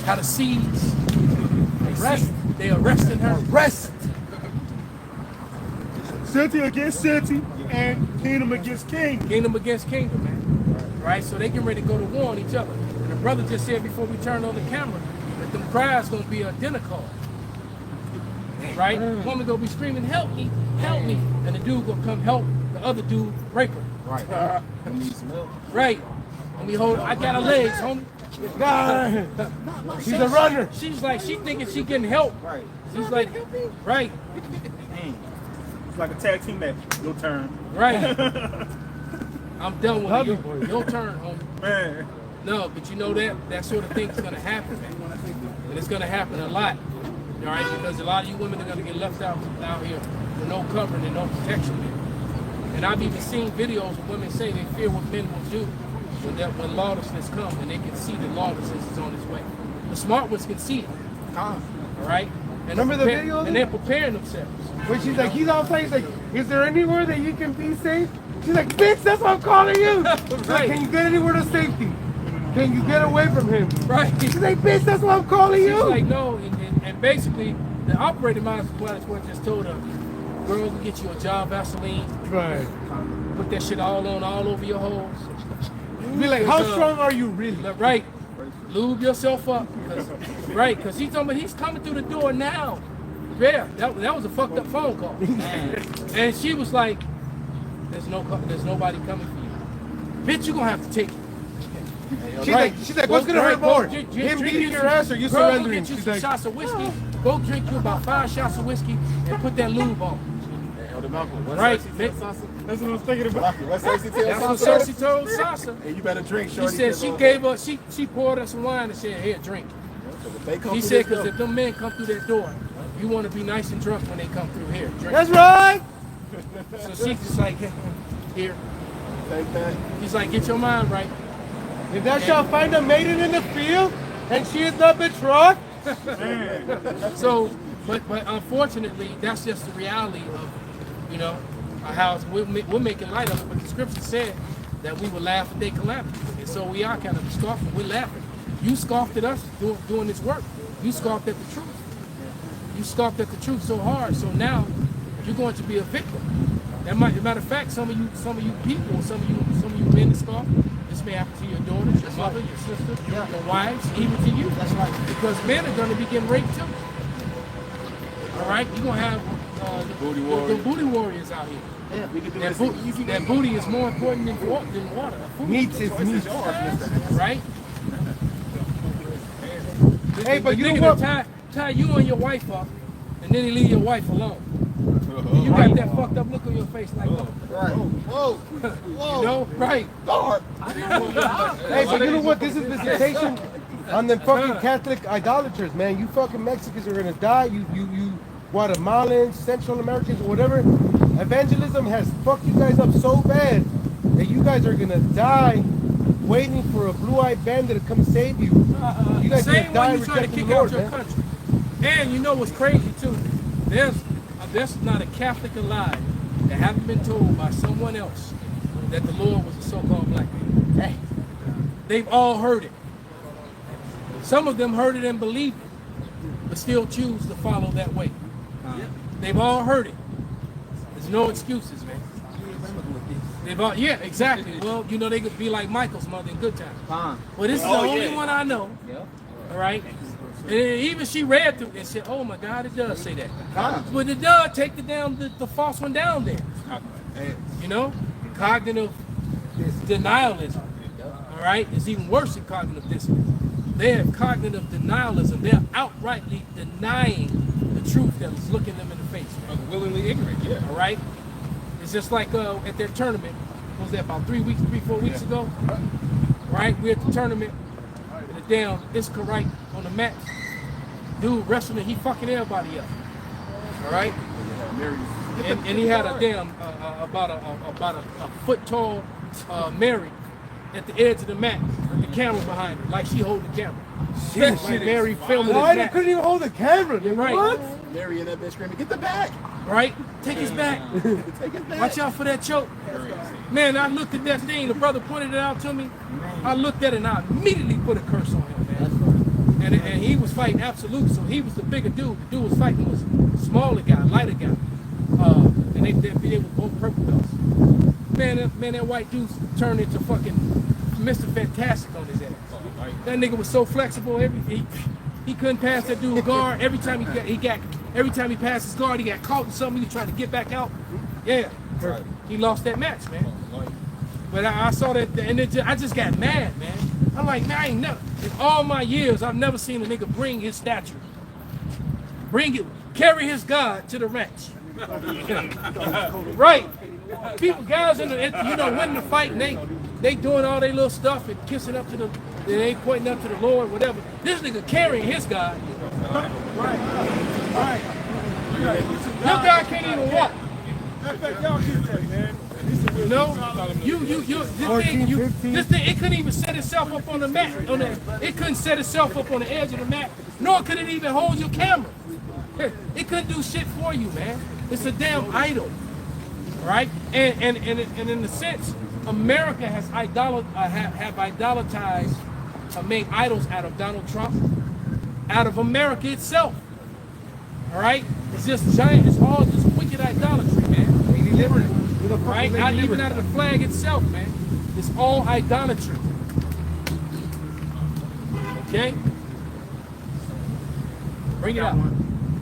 How to seize. They arrested her. Rest! City against city, and kingdom against kingdom. Kingdom against kingdom, man. Right? So they get ready to go to war on each other. And the brother just said before we turned on the camera that them cries gonna be a dinner call. Right? Woman gonna be screaming, help me, and the dude gonna come help the other dude rape her. Right. Right. And we hold, I got her legs, homie. She's a runner. She's like, she thinking she getting help. Right. She's like, right, It's like a tag team match. Your turn. right. I'm done with Love it. you, boy. Your turn, homie. Man. No, but you know that sort of thing is gonna happen, man. And it's gonna happen a lot. All right, because a lot of you women are gonna get left out here with no covering and no protection, man. And I've even seen videos of women say they fear what men will do when lawlessness comes, and they can see that lawlessness is on its way. The smart ones can see it. All right? And Remember the video? And they're preparing themselves. When she's like, he's outside, he's like, is there anywhere that you can be safe? She's like, bitch, that's what I'm calling you. She's like, can you get anywhere to safety? Can you get away from him? Right? She's like, bitch, that's what I'm calling She's you. like, no. And basically, the operating might just told her, girl, we'll get you a jar of Vaseline. Right. Put that shit all over your holes. Be like, how strong are you really? Right. Lube yourself up. Right, because he's coming through the door now. Yeah, that was a fucked up phone call. And she was like, there's nobody coming for you. Bitch, you're gonna have to take it. She's like, what's gonna hurt more? Him beating your ass or you Girl, surrendering? Go get you She's some like, shots of whiskey. Go drink you about 5 shots of whiskey and put that lube on. Right, That's what I was thinking about. That's what That's what she told Sasha. And you better drink, She shorty. said she gave her, she poured her some wine and said, here, drink. He said, because if them men come through that door, you want to be nice and drunk when they come through here. Drink. that's right. So she's just like, here. Take that. He's like, get your mind right. If thou shalt find a maiden in the field and she is not betrothed, So, but unfortunately, that's just the reality of, how we're making light of it. But the scripture said that we would laugh at their calamity. And so we are kind of scoffing. We're laughing. You scoffed at us doing this work. You scoffed at the truth. You scoffed at the truth so hard. So now you're going to be a victim. Matter of fact, some of you people, some of you men that scoff, this may happen to your daughters, your mother, your sister, your wives, even to you. That's right. Because men are going to be getting raped too. All right, you're gonna have the booty warriors out here. Yeah. That booty is more important than water. Food. meat is meat. Right? Hey, but The you nigga know that what? tie you and your wife up, and then he leave your wife alone. You got that fucked up look on your face like, oh, Right. Whoa. you know, right? Hey, but you know what? This is visitation on the fucking Catholic idolaters, man. You fucking Mexicans are gonna die. You Guatemalans, Central Americans, or whatever. Evangelism has fucked you guys up so bad that you guys are gonna die waiting for a blue-eyed bandit to come save you. You guys Same gonna die way you try to rejecting kick the out Lord, your man. country. And you know what's crazy too? There's not a Catholic alive that haven't been told by someone else that the Lord was a so-called black man. Hey, they've all heard it. Some of them heard it and believed it, but still choose to follow that way. They've all heard it. There's no excuses, man. They've all, yeah, exactly. Well, they could be like Michael's mother in Good Times. Well, this is the only one I know. All right. And even she read through it and said, oh my God, it does say that. But it does take the false one down there. You know, cognitive denialism. All right, it's even worse than cognitive dissonance. They have cognitive denialism. They're outrightly denying the truth that is looking them in the face. Willingly ignorant, yeah. All right, it's just like at their tournament. What was that, about 3 weeks, 4 weeks ago? Right, we're at the tournament. And the damn Iska right on the mat. Dude wrestling, he fucking everybody up. All right, and he had a damn about a foot tall Mary at the edge of the mat with the camera behind her, like she holding the camera. Shit, Like Mary filming Why his they match. couldn't even hold the camera? You're right. What? Mary and that bitch screaming, get the bag. Right? Take his back. Take his bag. Watch out for that choke. Man, I looked at that thing. The brother pointed it out to me. I looked at it and I immediately put a curse on him, man. And he was fighting Absolute, so he was the bigger dude. The dude was fighting was a smaller guy, lighter guy. And they were both purple belts. Man, that white dude turned into fucking Mr. Fantastic on his ass. That nigga was so flexible. He couldn't pass that dude guard. Every time he passed his guard, he got caught in something. He tried to get back out. Yeah, he lost that match, man. But I saw that, and I just got mad, man. I'm like, man, I ain't never, in all my years, I've never seen a nigga bring his stature, carry his God to the ranch. Right. People, guys, winning the fight, and they doing all their little stuff and kissing up to the, they pointing up to the Lord, whatever. This nigga carrying his God. Right. Your God can't even walk. You know, this thing, it couldn't even set itself up on the mat. It couldn't set itself up on the edge of the mat, nor could it even hold your camera. It couldn't do shit for you, man. It's a damn idol, right? And in a sense, America has idolatized, made idols out of Donald Trump, out of America itself. All right, it's just giant. It's all just wicked idolatry, man. Right? Not even out of the flag itself, man. It's all idolatry. Okay? Bring it out.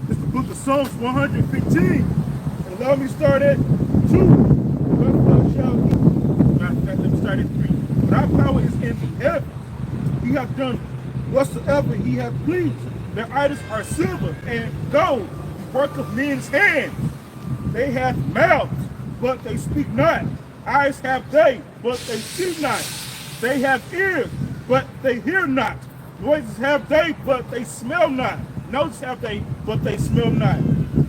It's the book of Psalms 115. And allow me to start at 2. Let me start at 3. But our power is in the heaven. He hath done whatsoever he hath pleased. Their idols are silver and gold, the work of men's hands. They have mouths, but they speak not. Eyes have they, but they see not. They have ears, but they hear not. Noises have they, but they smell not. Noses have they, but they smell not.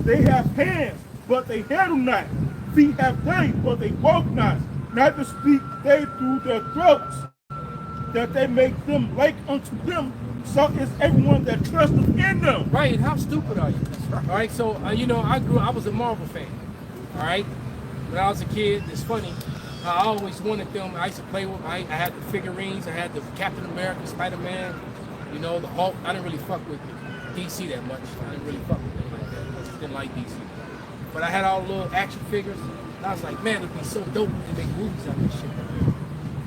They have hands, but they handle not. Feet have they, but they walk not. Neither speak they through their throats, that they make them like unto them. So is everyone that trusteth in them. Right, how stupid are you? All right, so, I was a Marvel fan. All right? When I was a kid, it's funny. I always wanted them. I used to play with them. I had the figurines. I had the Captain America, Spider-Man, the Hulk. I didn't really fuck with DC that much. I didn't really fuck with them like that. I just didn't like DC. But I had all the little action figures. And I was like, man, it'd be so dope to make movies out of this shit.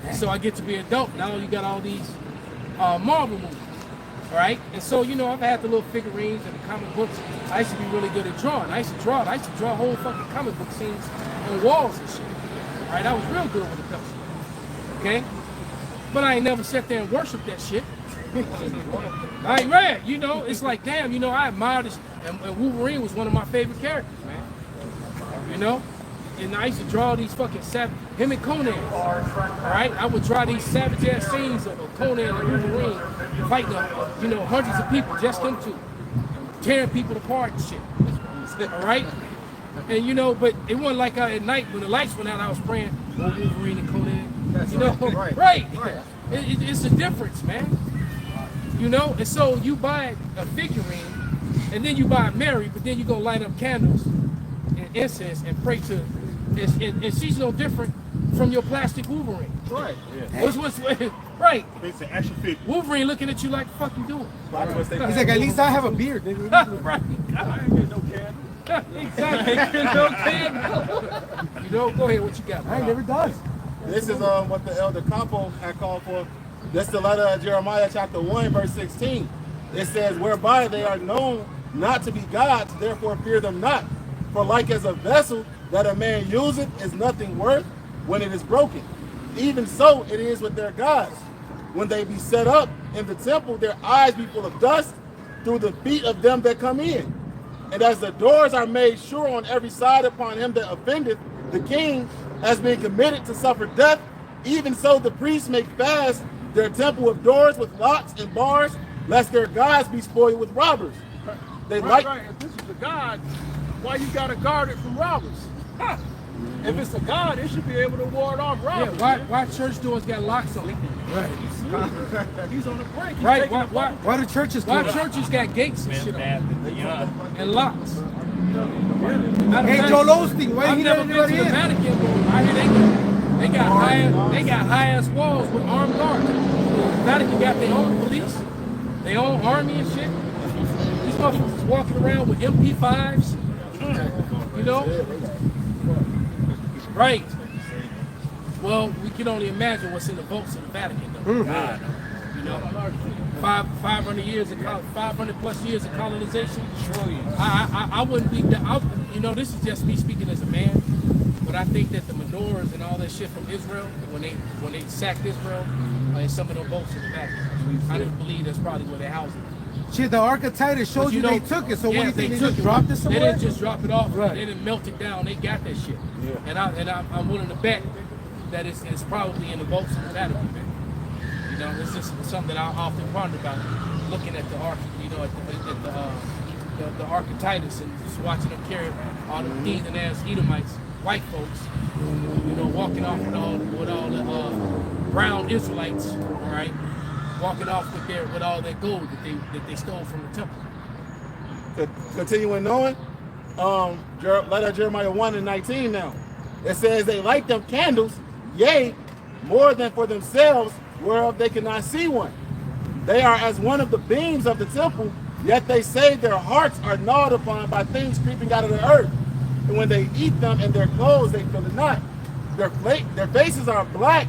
And so I get to be an adult. Now you got all these Marvel movies. All right? And so, I've had the little figurines and the comic books. I used to be really good at drawing. I used to draw whole fucking comic book scenes on walls and shit. All right? I was real good with the pencil. Okay? But I ain't never sat there and worshiped that shit. I ain't read, it's like, damn, I admire this. And Wolverine was one of my favorite characters, man. And I used to draw these fucking him and Conan. All right? I would draw these savage ass scenes of Conan and Wolverine fighting, hundreds of people, just them two, tearing people apart and shit. All right? And but it wasn't like at night when the lights went out, I was praying, oh, Wolverine and Conan. Right. It's a difference, man. And so you buy a figurine, and then you buy Mary, but then you go light up candles and incense and pray to, and she's no different from your plastic Wolverine. Right. What's right? It's an action figure. Wolverine looking at you like, fuck you doing? He's like, at least I have a beard, nigga. Right. I ain't getting no candle. Exactly. Go ahead, what you got? I ain't never done. This is what the Elder Capo had called for. That's the letter of Jeremiah chapter 1, verse 16. It says, whereby they are known not to be gods, therefore fear them not. For like as a vessel that a man useth is nothing worth when it is broken, even so it is with their gods. When they be set up in the temple, their eyes be full of dust through the feet of them that come in. And as the doors are made sure on every side upon him that offendeth, the king has been committed to suffer death, even so the priests make fast their temple with doors with locks and bars, lest their gods be spoiled with robbers. They Right. If this is a god, why you gotta guard it from robbers? Huh. If it's a god, it should be able to ward off Yeah, robbers. why church doors got locks on it? Right. He's on the break. He's Right, taking the phone. Why the churches do Why that? churches got gates and shit on and locks? Hey, Joel Osteen, why I've he never let been to anybody the in? Vatican, but I hear they got high ass walls with armed guards. The Vatican got their own police, their own army and shit. These motherfuckers walking around with MP5s, you know? Right. Well, we can only imagine what's in the vaults of the Vatican, though. God, you know, 500 years of 500 plus years of colonization. I wouldn't be. You know, this is just me speaking as a man, but I think that the menorahs and all that shit from Israel, when they sacked Israel, and some of them vaults in the Vatican, I didn't believe that's probably where they housed it. Shit, the Ark of Titus showed But you know, they took it. So yeah, what do you think? They took just it. dropped it They somewhere? didn't just drop it off. Right. They didn't melt it down. They got that shit. Yeah. And I'm willing to bet that it's probably in the vaults of the Vatican. Man. You know, it's just something that I often ponder about, looking at the Ark, you know, at the Ark of Titus and just watching them carry all the heathen ass Edomites, white folks, you know, walking off with all the brown Israelites, all right, walking off with all that gold that they stole from the temple. Continuing on, letter Jeremiah 1:19 now. It says they light them candles, yea, more than for themselves, whereof they cannot see one. They are as one of the beams of the temple, yet they say their hearts are gnawed upon by things creeping out of the earth. And when they eat them in their clothes, they feel it not. Their faces are black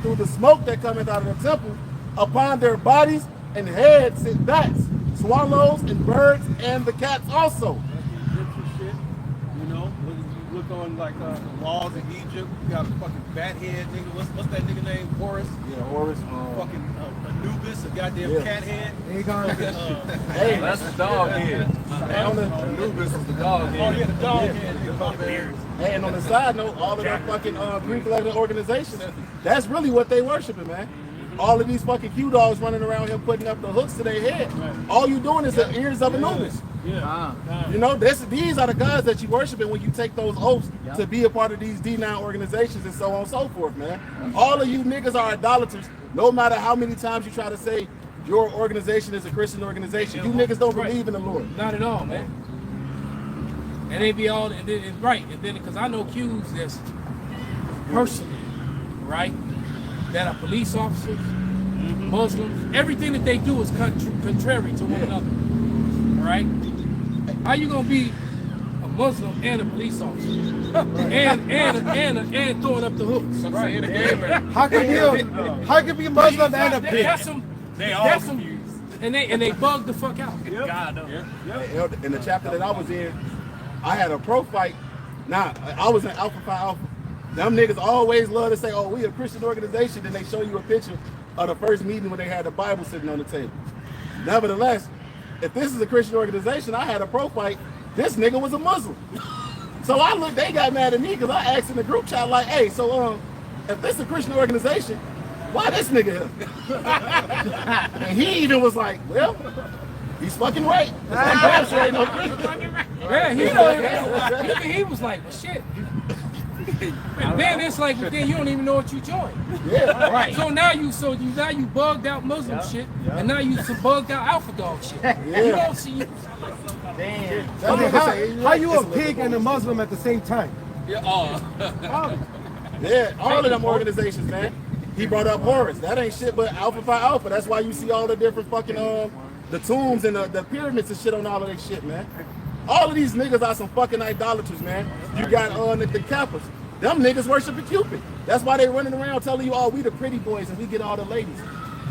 through the smoke that cometh out of the temple. Upon their bodies and heads sit bats, swallows and birds, and the cats also. Egyptian shit, you know, when you look on like the walls in Egypt, you got a fucking bat head nigga. What's that nigga name? Horus? Yeah, Horus. Fucking Anubis, a goddamn cat head. They got Hey, That's the dog head. on the, Anubis is the dog Oh head. yeah, the dog head. Nigga, barbarians. hey, and on the side note, all of that fucking Greek letter organizations, that's really what they worshiping, man. All of these fucking Q dogs running around here putting up the hooks to their head. All you doing is the ears of Anubis. You know, these are the gods that you worshiping when you take those oaths to be a part of these D9 organizations and so on and so forth, man. All of you niggas are idolaters, no matter how many times you try to say your organization is a Christian organization. You niggas don't believe in the Lord. Not at all, man. And they be all and then, right, and then because I know Q's that's personally, right, that are police officers, Muslims, everything that they do is contrary to one another. All right, how you gonna be a Muslim and a police officer and throwing up the hooks? Right. how could be Muslim and a bitch? That's some. That's some. And they bug the fuck out. In the chapter that I was in, I had a pro fight. Nah, I was in Alpha Phi Alpha. Them niggas always love to say, oh, we a Christian organization, then they show you a picture of the first meeting when they had the Bible sitting on the table. Nevertheless, if this is a Christian organization, I had a pro fight, this nigga was a Muslim. So I looked, they got mad at me because I asked in the group chat, like, hey, so if this is a Christian organization, why this nigga here? And he even was like, well, he's fucking right. I'm sure ain't no Christian. Yeah, he was like, well, shit. And then it's like, well, then you don't even know what you joined. Yeah, Right. So now you bugged out Muslim shit, and now you some bugged out Alpha Dog shit. You don't see. Okay, how you a pig and a Muslim at the same time? Yeah, all of them organizations, man. He brought up Horus. That ain't shit but Alpha Phi Alpha. That's why you see all the different fucking the tombs and the pyramids and shit on all of that shit, man. All of these niggas are some fucking idolaters, man. You got the Kappas. Them niggas worshiping Cupid. That's why they running around telling you, oh, we the pretty boys and we get all the ladies.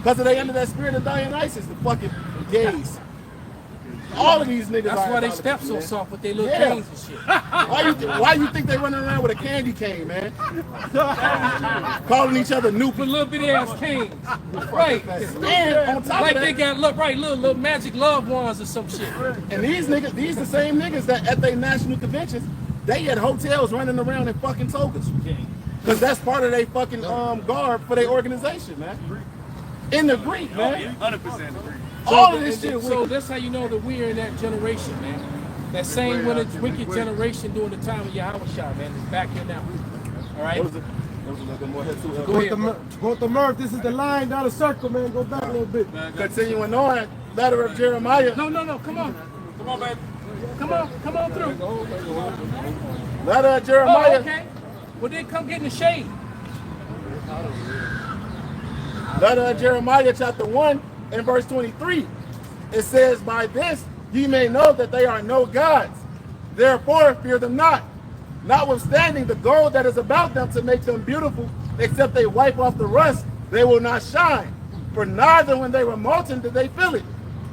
Because they under that spirit of Dionysus, the fucking gays. All of these niggas That's are why they idolaters, step so man. soft with their little Yeah. canes and shit. Why you think they running around with a candy cane, man? Calling each other With Newpie. little bitty ass canes. Right. And on top Like of they that, got little magic loved ones or some shit. and these the same niggas that at their national conventions, they at hotels running around in fucking togas. Because that's part of their fucking garb for their organization, man. In the Greek, man. 100% agree. All of this shit. So that's how you know that we're in that generation, man. That same wicked generation during the time of Yahweh Shah, man. It's back here now. All right? There was a little bit more head to it. Go ahead, bro. Go with the Murph. This is the line, not a circle, man. Go back a little bit. Continuing on, letter of Jeremiah. No, come on. Come on, baby. Come on through. Letter of Oh, Jeremiah. okay. Well, then come get in the shade. Letter of Jeremiah chapter 1 and verse 23. It says, by this ye may know that they are no gods. Therefore fear them not. Notwithstanding the gold that is about them to make them beautiful, except they wipe off the rust, they will not shine. For neither when they were molten did they feel it.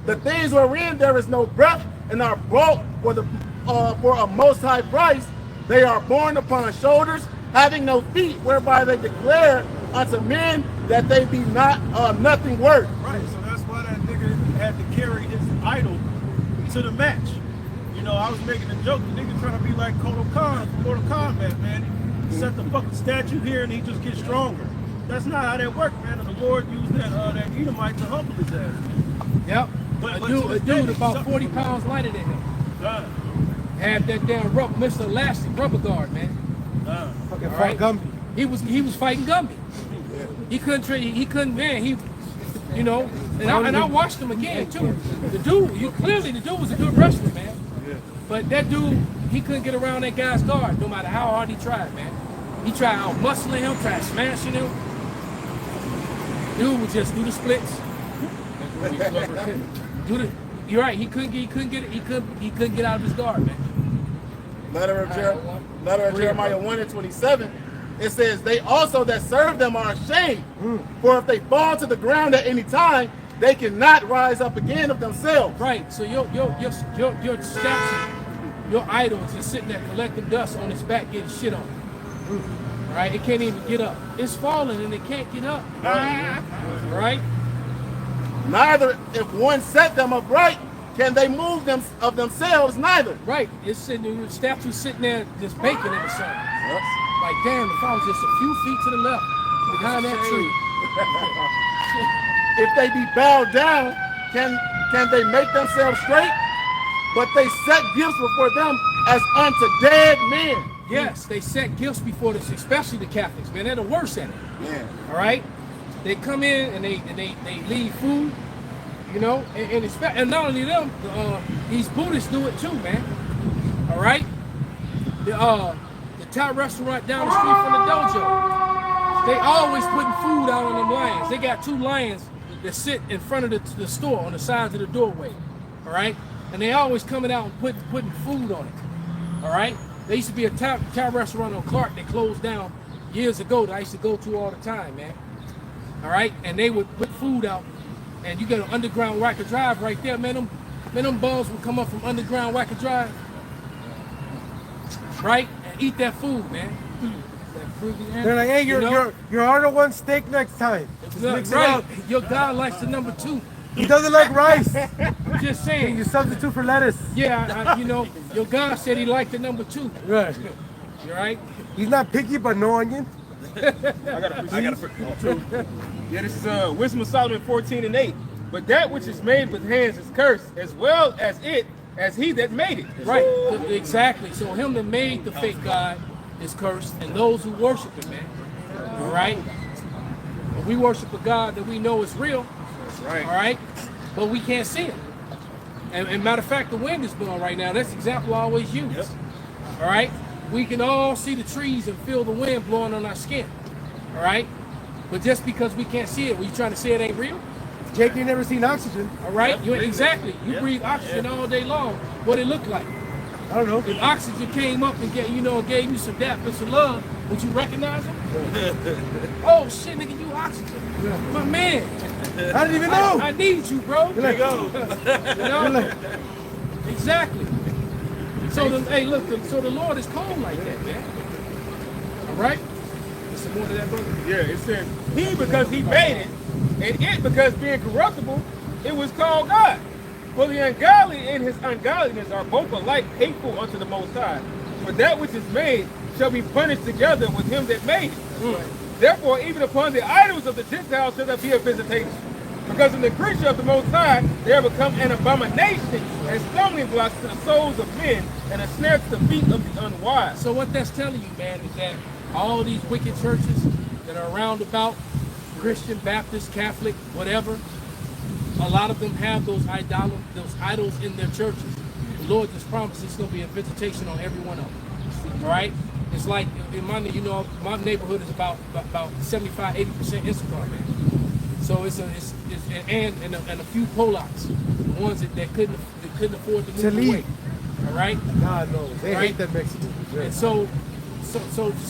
The things wherein there is no breath and are bought for a most high price, they are borne upon shoulders, having no feet, whereby they declare unto men that they be not nothing worth. Right, so that's why that nigga had to carry his idol to the match. You know, I was making a joke, the nigga trying to be like Kodo Khan from Mortal Kombat, man. He set the fucking statue here and he just gets stronger. That's not how that worked, man. And the Lord used that Edomite to humble his ass. Yep. But A to this dude day, about something- 40 pounds lighter than him. Uh, Had that damn Mr. Elastic rubber guard, man. Fucking All Frank right. Gumby. He was fighting Gumby. He couldn't, man. You know, and I watched him again too. The dude was a good wrestler, man. But that dude, he couldn't get around that guy's guard, no matter how hard he tried, man. He tried out muscling him, tried smashing him. Dude would just do the splits. You're right. He couldn't get out of his guard, man. Letter of Jeremiah 1 and 27. It says, they also that serve them are ashamed. For if they fall to the ground at any time, they cannot rise up again of themselves. Right. So your statue, your idol is just sitting there collecting dust on its back, getting shit on. Right? It can't even get up. It's falling and it can't get up. Right? Neither if one set them upright, can they move them of themselves neither. Right. It's sitting, the statue's sitting there just baking in the sun. Like, damn, if I was just a few feet to the left behind that tree. If they be bowed down, can they make themselves straight? But they set gifts before them as unto dead men. Yes, they set gifts before this, especially the Catholics, man. They're the worst at it. Yeah. All right? They come in and they leave food, you know, and not only them, these Buddhists do it too, man. All right? The Thai restaurant down the street from the dojo, they always putting food out on them lions. They got 2 lions that sit in front of the store on the sides of the doorway. All right? And they always coming out and putting food on it. All right? There used to be a Thai restaurant on Clark that closed down years ago that I used to go to all the time, man. All right? And they would put food out, and you got an underground Wacker Drive right there, man. Them bums would come up from underground Wacker Drive, right? And eat that food, man. They're like, hey, You know? you're order one steak next time. Just Look, mix it right. up. Your God likes the number 2. He doesn't like rice. I'm just saying. You substitute for lettuce. Yeah, you know, your God said he liked the number 2. Right. You right? He's not picky, but no onion. I gotta Yeah, this is Wisdom of Solomon 14 and 8. But that which is made with hands is cursed, as well as he that made it. Right, exactly. So him that made the fake God is cursed, and those who worship it, man. All right? But we worship a God that we know is real. That's right. All right? But we can't see him. And matter of fact, the wind is blowing right now. That's the example I always use. Yep. All right? We can all see the trees and feel the wind blowing on our skin. All right? But just because we can't see it, we trying to say it ain't real? Jake, you never seen oxygen. All right? Exactly. You breathe oxygen all day long. What it look like? I don't know. If Oxygen came up and gave you some dap and some love, would you recognize him? Oh shit, nigga, you Oxygen. My man. I didn't even know. I need you, bro. You're like, You know? Exactly. So the Lord is cold like that, man. All right? There's some more to that, brother? Yeah, it says he because he made it, and it because being corruptible, it was called God. For the ungodly in his ungodliness are both alike hateful unto the Most High. For that which is made shall be punished together with him that made it. Therefore, even upon the idols of the Gentiles shall there be a visitation. Because in the creature of the Most High, they have become an abomination and stumbling blocks to the souls of men and a snare to the feet of the unwise. So what that's telling you, man, is that all these wicked churches that are around about, Christian, Baptist, Catholic, whatever, a lot of them have those idols in their churches. The Lord just promised it's going to be a visitation on every one of them. All right? It's like in my neighborhood is about 75, 80% Instagram, man. So it's a few Polacks, the ones that couldn't afford to move away. All right? God knows they hate that Mexicans. Yeah. And so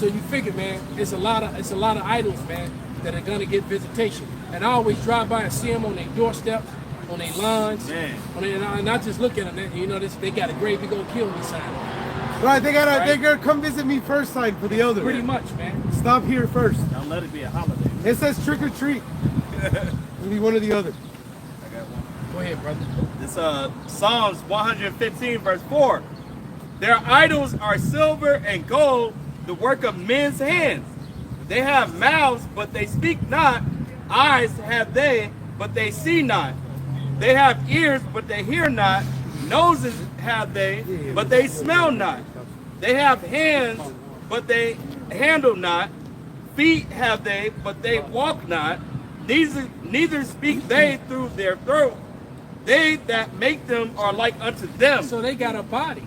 you figure, man, it's a lot of idols, man, that are gonna get visitation. And I always drive by and see them on their doorsteps, on their lawns, and I just look at them. You know, they got a grave, we gonna kill me sign. Right, they gotta come visit me first sign for the elders. Pretty much, man. Stop here first. Don't let it be a holiday. It says trick or treat. It'll be one or the other. I got one. Go ahead, brother. This Psalms 115 verse 4. Their idols are silver and gold, the work of men's hands. They have mouths, but they speak not. Eyes have they, but they see not. They have ears, but they hear not. Noses have they, but they smell not. They have hands, but they handle not. Feet have they, but they walk not. Neither speak they through their throat. They that make them are like unto them. So they got a body,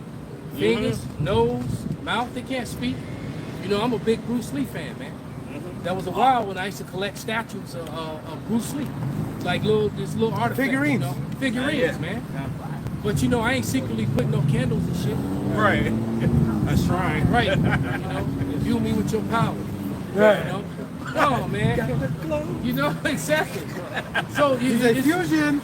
fingers, nose, mouth. They can't speak. You know, I'm a big Bruce Lee fan, man. That was a while when I used to collect statues of Bruce Lee, like little artifacts, Figurines. you know? Figurines, man. But you know, I ain't secretly putting no candles and shit. Right. A shrine, right? You know, view me with your power. Right. You know, oh man. You know exactly. So He's a fusion.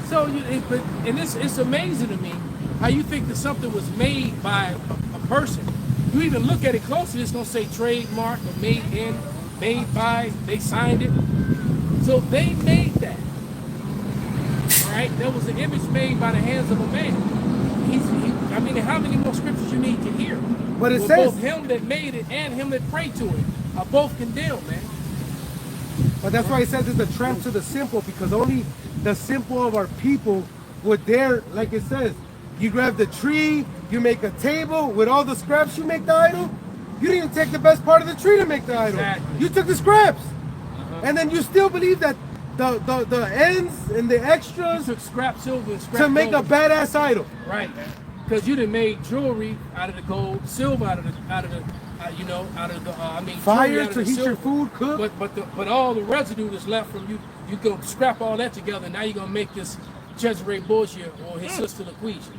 So it's amazing to me how you think that something was made by a person. You even look at it closely, it's gonna say trademark or made in, made by, they signed it. So they made that. All right, there was an image made by the hands of a man. I mean, how many more scriptures you need to hear? But it Well, says, both him that made it and him that prayed to it are both condemned, man. but that's why it says it's a trap to the simple, because only the simple of our people would dare, like it says, you grab the tree, you make a table with all the scraps, you make the idol. You didn't even take the best part of the tree to make the idol. Exactly. You took the scraps. And then you still believe that the ends and the You extras took scrap silver and scrap to make a gold. badass idol. Right. Because you done made jewelry out of the gold, silver out of the jewelry Fire out of to the heat your silver. food, cook. But all the residue that's left from you go scrap all that together. Now you're gonna make this Cesare Borgia or his sister LaQuisha.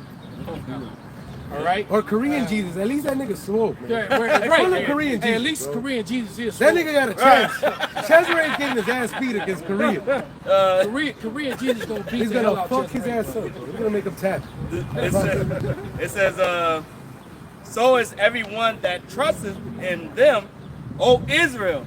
All right. Or Korean Jesus. At least that nigga swole, man. Right. Full of Korean Hey, Jesus, at least bro. Korean Jesus is. That swole. nigga got a chance. Cesare ain't getting his ass beat against Korea. Korean Jesus gonna beat He's the hell gonna out fuck his Cesare. ass up. He's gonna make him tap. It says, so is everyone that trusteth in them, O Israel.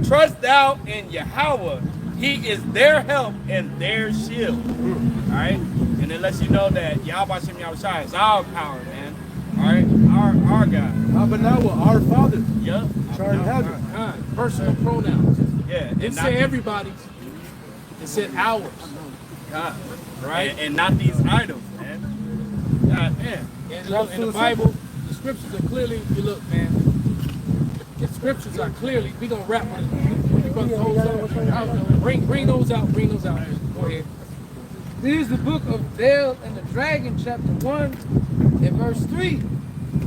Trust thou in Yahweh. He is their help and their shield. All right? And it lets you know that Yahweh Hashem Yahushua is our power, man. All right? Our God. But now our Father, Yup. Char in heaven. Personal pronouns. Yeah. It didn't say everybody's. It said ours. God. Right? And not these idols, man. God, man. And look, in the Bible, the scriptures are clearly, you look, man, the scriptures are clearly, we gonna wrap on it. Bring those out. Go ahead. This is the book of Baal and the Dragon, chapter 1, and verse 3.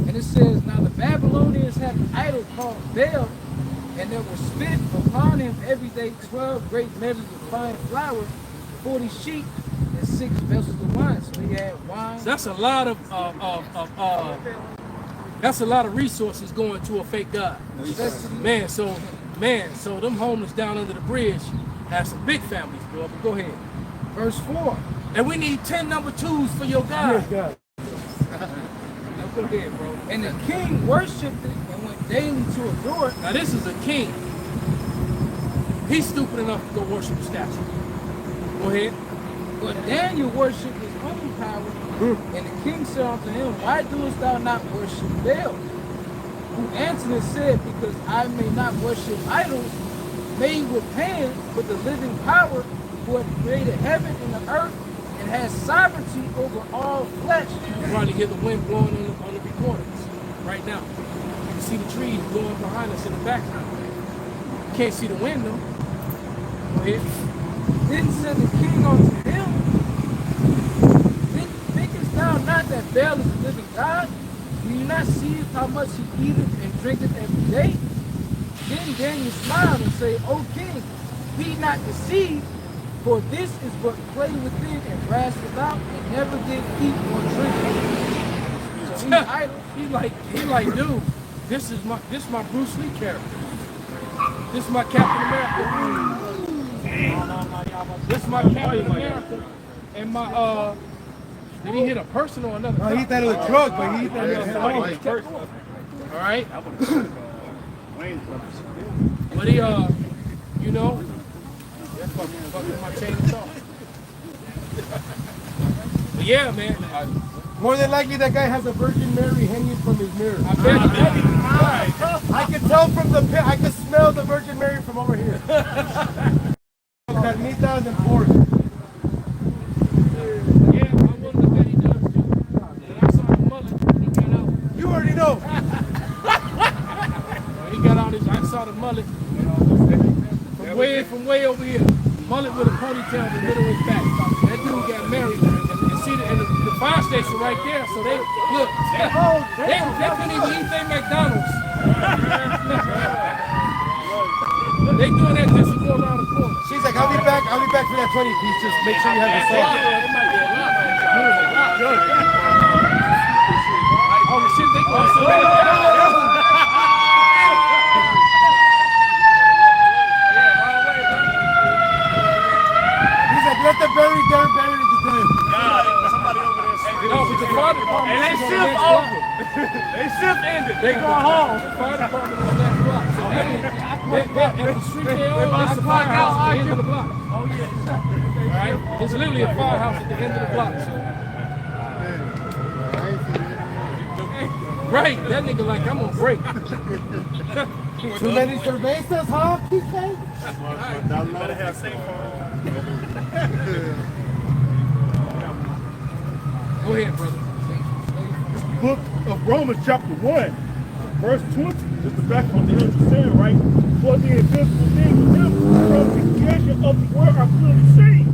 And it says, now the Babylonians had an idol called Baal, and there were spit upon him every day 12 great measures of fine flour, 40 sheep, and 6 vessels of wine. So he had wine. So that's a lot of that's a lot of resources going to a fake god. Man, so them homeless down under the bridge have some big families, bro. But go ahead. Verse 4. And we need 10 number 2s for your God. God. Now go ahead, bro. And the king worshipped it and went daily to adore it. Now this is a king. He's stupid enough to go worship the statue. Go ahead. But Daniel worshipped his own power. And the king said unto him, Why doest thou not worship Baal? Who answered and said, Because I may not worship idols made with hands, but the living power who hath created heaven and the earth and has sovereignty over all flesh. You probably hear the wind blowing on the recordings right now. You can see the trees blowing behind us in the background. You can't see the wind though. Go ahead. Then said the king unto him, Thinkest thou not that Baal is a living God? Do you not see how much he eateth and drinketh every day? Then Daniel smiled and said, O king, be not deceived, for this is but clay within and brass without, and never did eat or drink. So he's idle. He like, dude, this is my Bruce Lee character. This is my Captain America. This is my Captain America. And my did he hit a person or another? No, he hit that with a truck, but he hit that with a truck. All right. But he you know, that's fucking my chain of thought. But yeah, man. More than likely, that guy has a Virgin Mary hanging from his mirror. I bet. I can tell from the pit. I can smell the Virgin Mary from over here. Carnitas and pork. Yeah, I wouldn't have bet he does too. And I saw the mullet when he got out. You already know. He got out his. I saw the mullet from way over here. Mullet with a ponytail in the middle of his back. That dude got married. And see the fire station right there. So they look. They couldn't even eat their McDonald's. They doing that just to go around the corner. She's like, I'll be back for that 20 piece. Just make sure you have the sauce. Oh shit, they going so He's like, let the bury it today. Somebody over there. no, but the fire department. And they is on shift the next block. over. They shift ended. They going home. The fire department on that block. So that means at the street they on, it's a firehouse at the end of the block. Oh yeah. All right, it's literally a firehouse at the end of the block. So. Right, that nigga like I'm on break. Too many cervezas, huh? PK? Better have safe phone. Go ahead, brother. Book of Romans chapter 1, verse 20. Just the back on the hill you're saying, right? For the invisible things of him from the creation of the world are clearly seen,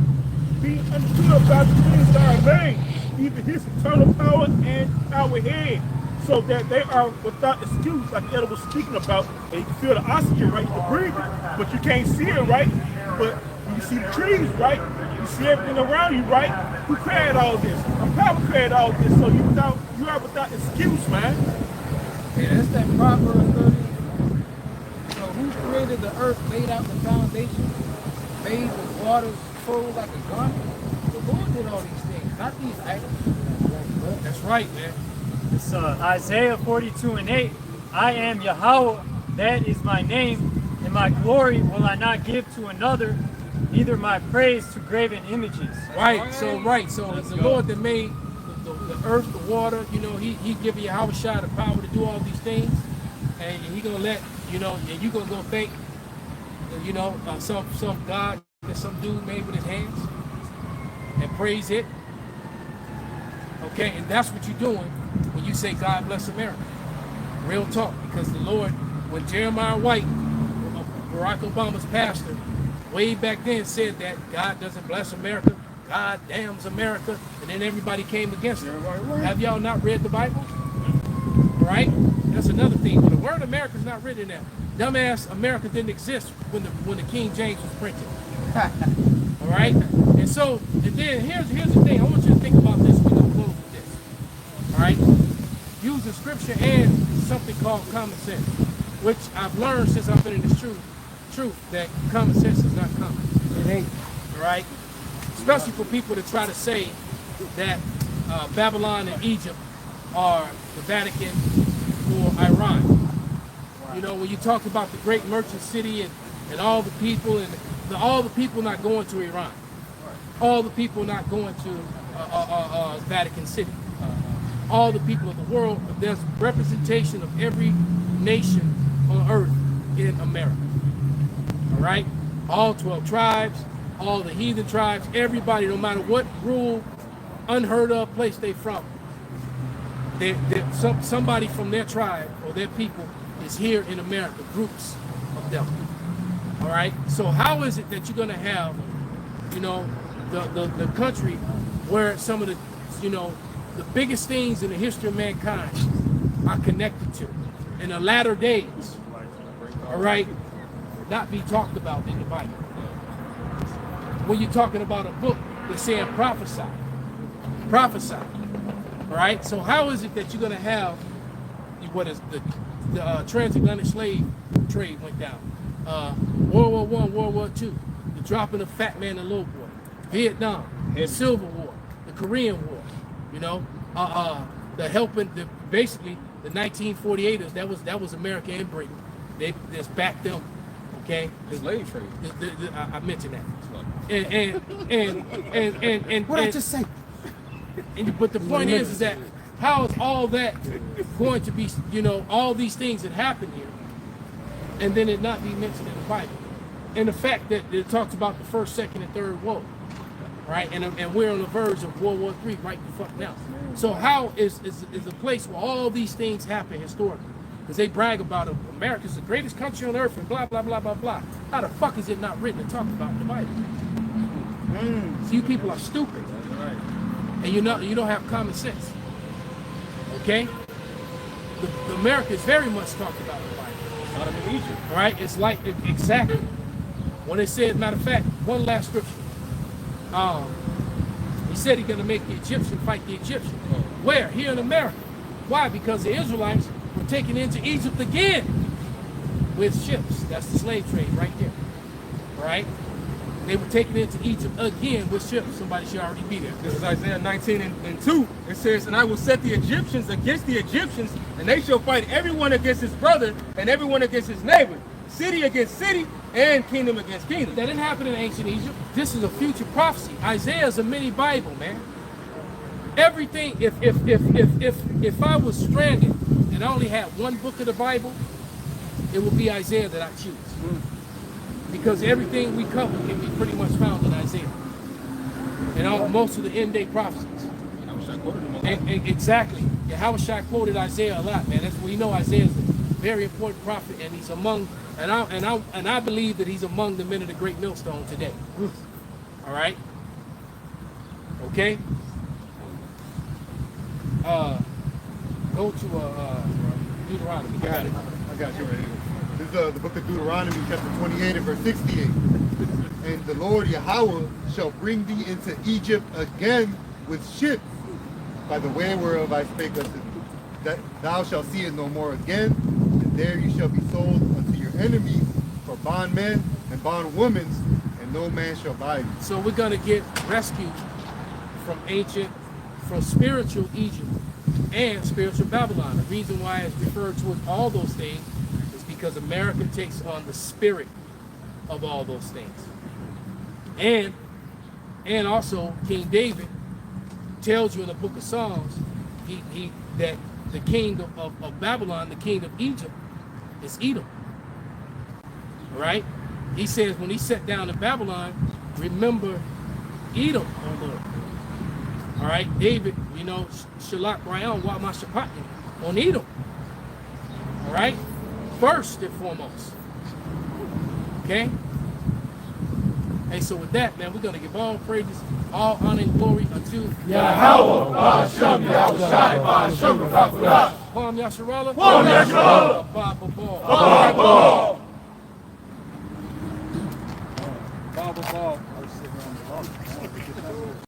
being understood by the things that are made, even his eternal power and our head, so that they are without excuse, like Ella was speaking about, and you can feel the oxygen, right? You can breathe it, but you can't see it, right? But you see the trees, right? You see everything around you, right? Who created all this? A power created all this, so you are without excuse, man. Yeah, that's that Proverbs 30. So who created the earth, laid out the foundation, made the waters flow like a garment? The Lord did all these things, not these idols. That's right, man. It's Isaiah 42:8. I am Yahweh, that is my name, and my glory will I not give to another, neither my praise to graven images. Right, so it's the Lord that made the earth, the water, you know, he give you Yahweh Shai the power to do all these things, and he gonna let, you know, and you gonna go thank, you know, some God that some dude made with his hands, and praise it. Okay, and that's what you're doing when you say God bless America. Real talk, because the Lord, when Jeremiah White, Barack Obama's pastor, way back then said that God doesn't bless America, God damns America, and then everybody came against him. Have y'all not read the Bible? Right? That's another thing. When the word America is not written in there, dumbass America didn't exist when the King James was printed. All All right? And so, and then here's the thing. I want you to think about this. We're going to close with this. All right? Using scripture and something called common sense, which I've learned since I've been in this truth that common sense is not common. It ain't. All right? Especially for people to try to say that Babylon and Egypt are the Vatican or Iran. You know, when you talk about the great merchant city and all the people and all the people not going to Iran, all the people not going to Vatican City, all the people of the world, there's representation of every nation on earth in America. All right? All 12 tribes, all the heathen tribes, everybody, no matter what rural, unheard of place they from, somebody from their tribe or their people is here in America, groups of them. All right? So how is it that you're going to have, you know, the country where some of the, you know, the biggest things in the history of mankind are connected to in the latter days, all right, not be talked about in the Bible? When you're talking about a book that's saying prophesy, all right? So how is it that you're going to have, what is the transatlantic slave trade went down, World War I, World War II, the dropping of Fat Man and Little Boy, Vietnam, the Civil War, the Korean War, you know, the helping, basically the 1948ers, that was America and Britain. They just backed them, okay? The slave trade. I mentioned that. And What I just say? But the point is that how is all that going to be, you know, all these things that happen here, and then it not be mentioned in the Bible? And the fact that it talks about the first, second, and third world, right? And we're on the verge of World War III right the fuck now. So how is a place where all these things happen historically? Because they brag about it, America's the greatest country on earth and blah, blah, blah, blah, blah. How the fuck is it not written and talked about in the Bible? So you people are stupid. And you don't have common sense. Okay? The America is very much talked about in the Bible. Sodom and Egypt. All right? It's like, exactly. When it said, matter of fact, one last scripture. He said he's going to make the Egyptian fight the Egyptian. Where? Here in America. Why? Because the Israelites were taken into Egypt again with ships. That's the slave trade right there. All right? They were taken into Egypt again with ships. Somebody should already be there. This is Isaiah 19:2. It says, and I will set the Egyptians against the Egyptians, and they shall fight everyone against his brother and everyone against his neighbor, city against city, and kingdom against kingdom. That didn't happen in ancient Egypt. This is a future prophecy. Isaiah is a mini Bible, man. Everything, if I was stranded and I only had one book of the Bible, it would be Isaiah that I choose. Because everything we cover can be pretty much found in Isaiah. And most of the end day prophecies. Exactly. Yeah, Yahushua quoted Isaiah a lot, man. That's where you know Isaiah is a very important prophet, and he's among, and I believe that he's among the men of the great millstone today. All right. Okay. Go to Deuteronomy. I got you right here. This is the book of Deuteronomy, chapter 28 and verse 68. And the Lord Yahweh shall bring thee into Egypt again with ships, by the way whereof I spake unto thee, that thou shalt see it no more again, and there you shall be sold unto your enemies for bondmen and bondwomen, and no man shall buy you. So we're going to get rescued from spiritual Egypt and spiritual Babylon. The reason why it's referred to as all those things is because America takes on the spirit of all those things. And also King David tells you in the book of Psalms that the king of Babylon, the king of Egypt, is Edom. All right? He says when he sat down in Babylon, remember Edom, O Lord. All right? David, you know, Shalak Rayon, Wama Shapatni, on Edom. All right? First and foremost. Okay? Hey, so with that, man, we're going to give all praises, all honor and glory unto Yahweh, Ba'ashem, Yahushai, Ba'ashem, Ba'afudah. Palm Yasharallah. Palm Yasharallah. Ba'ababal.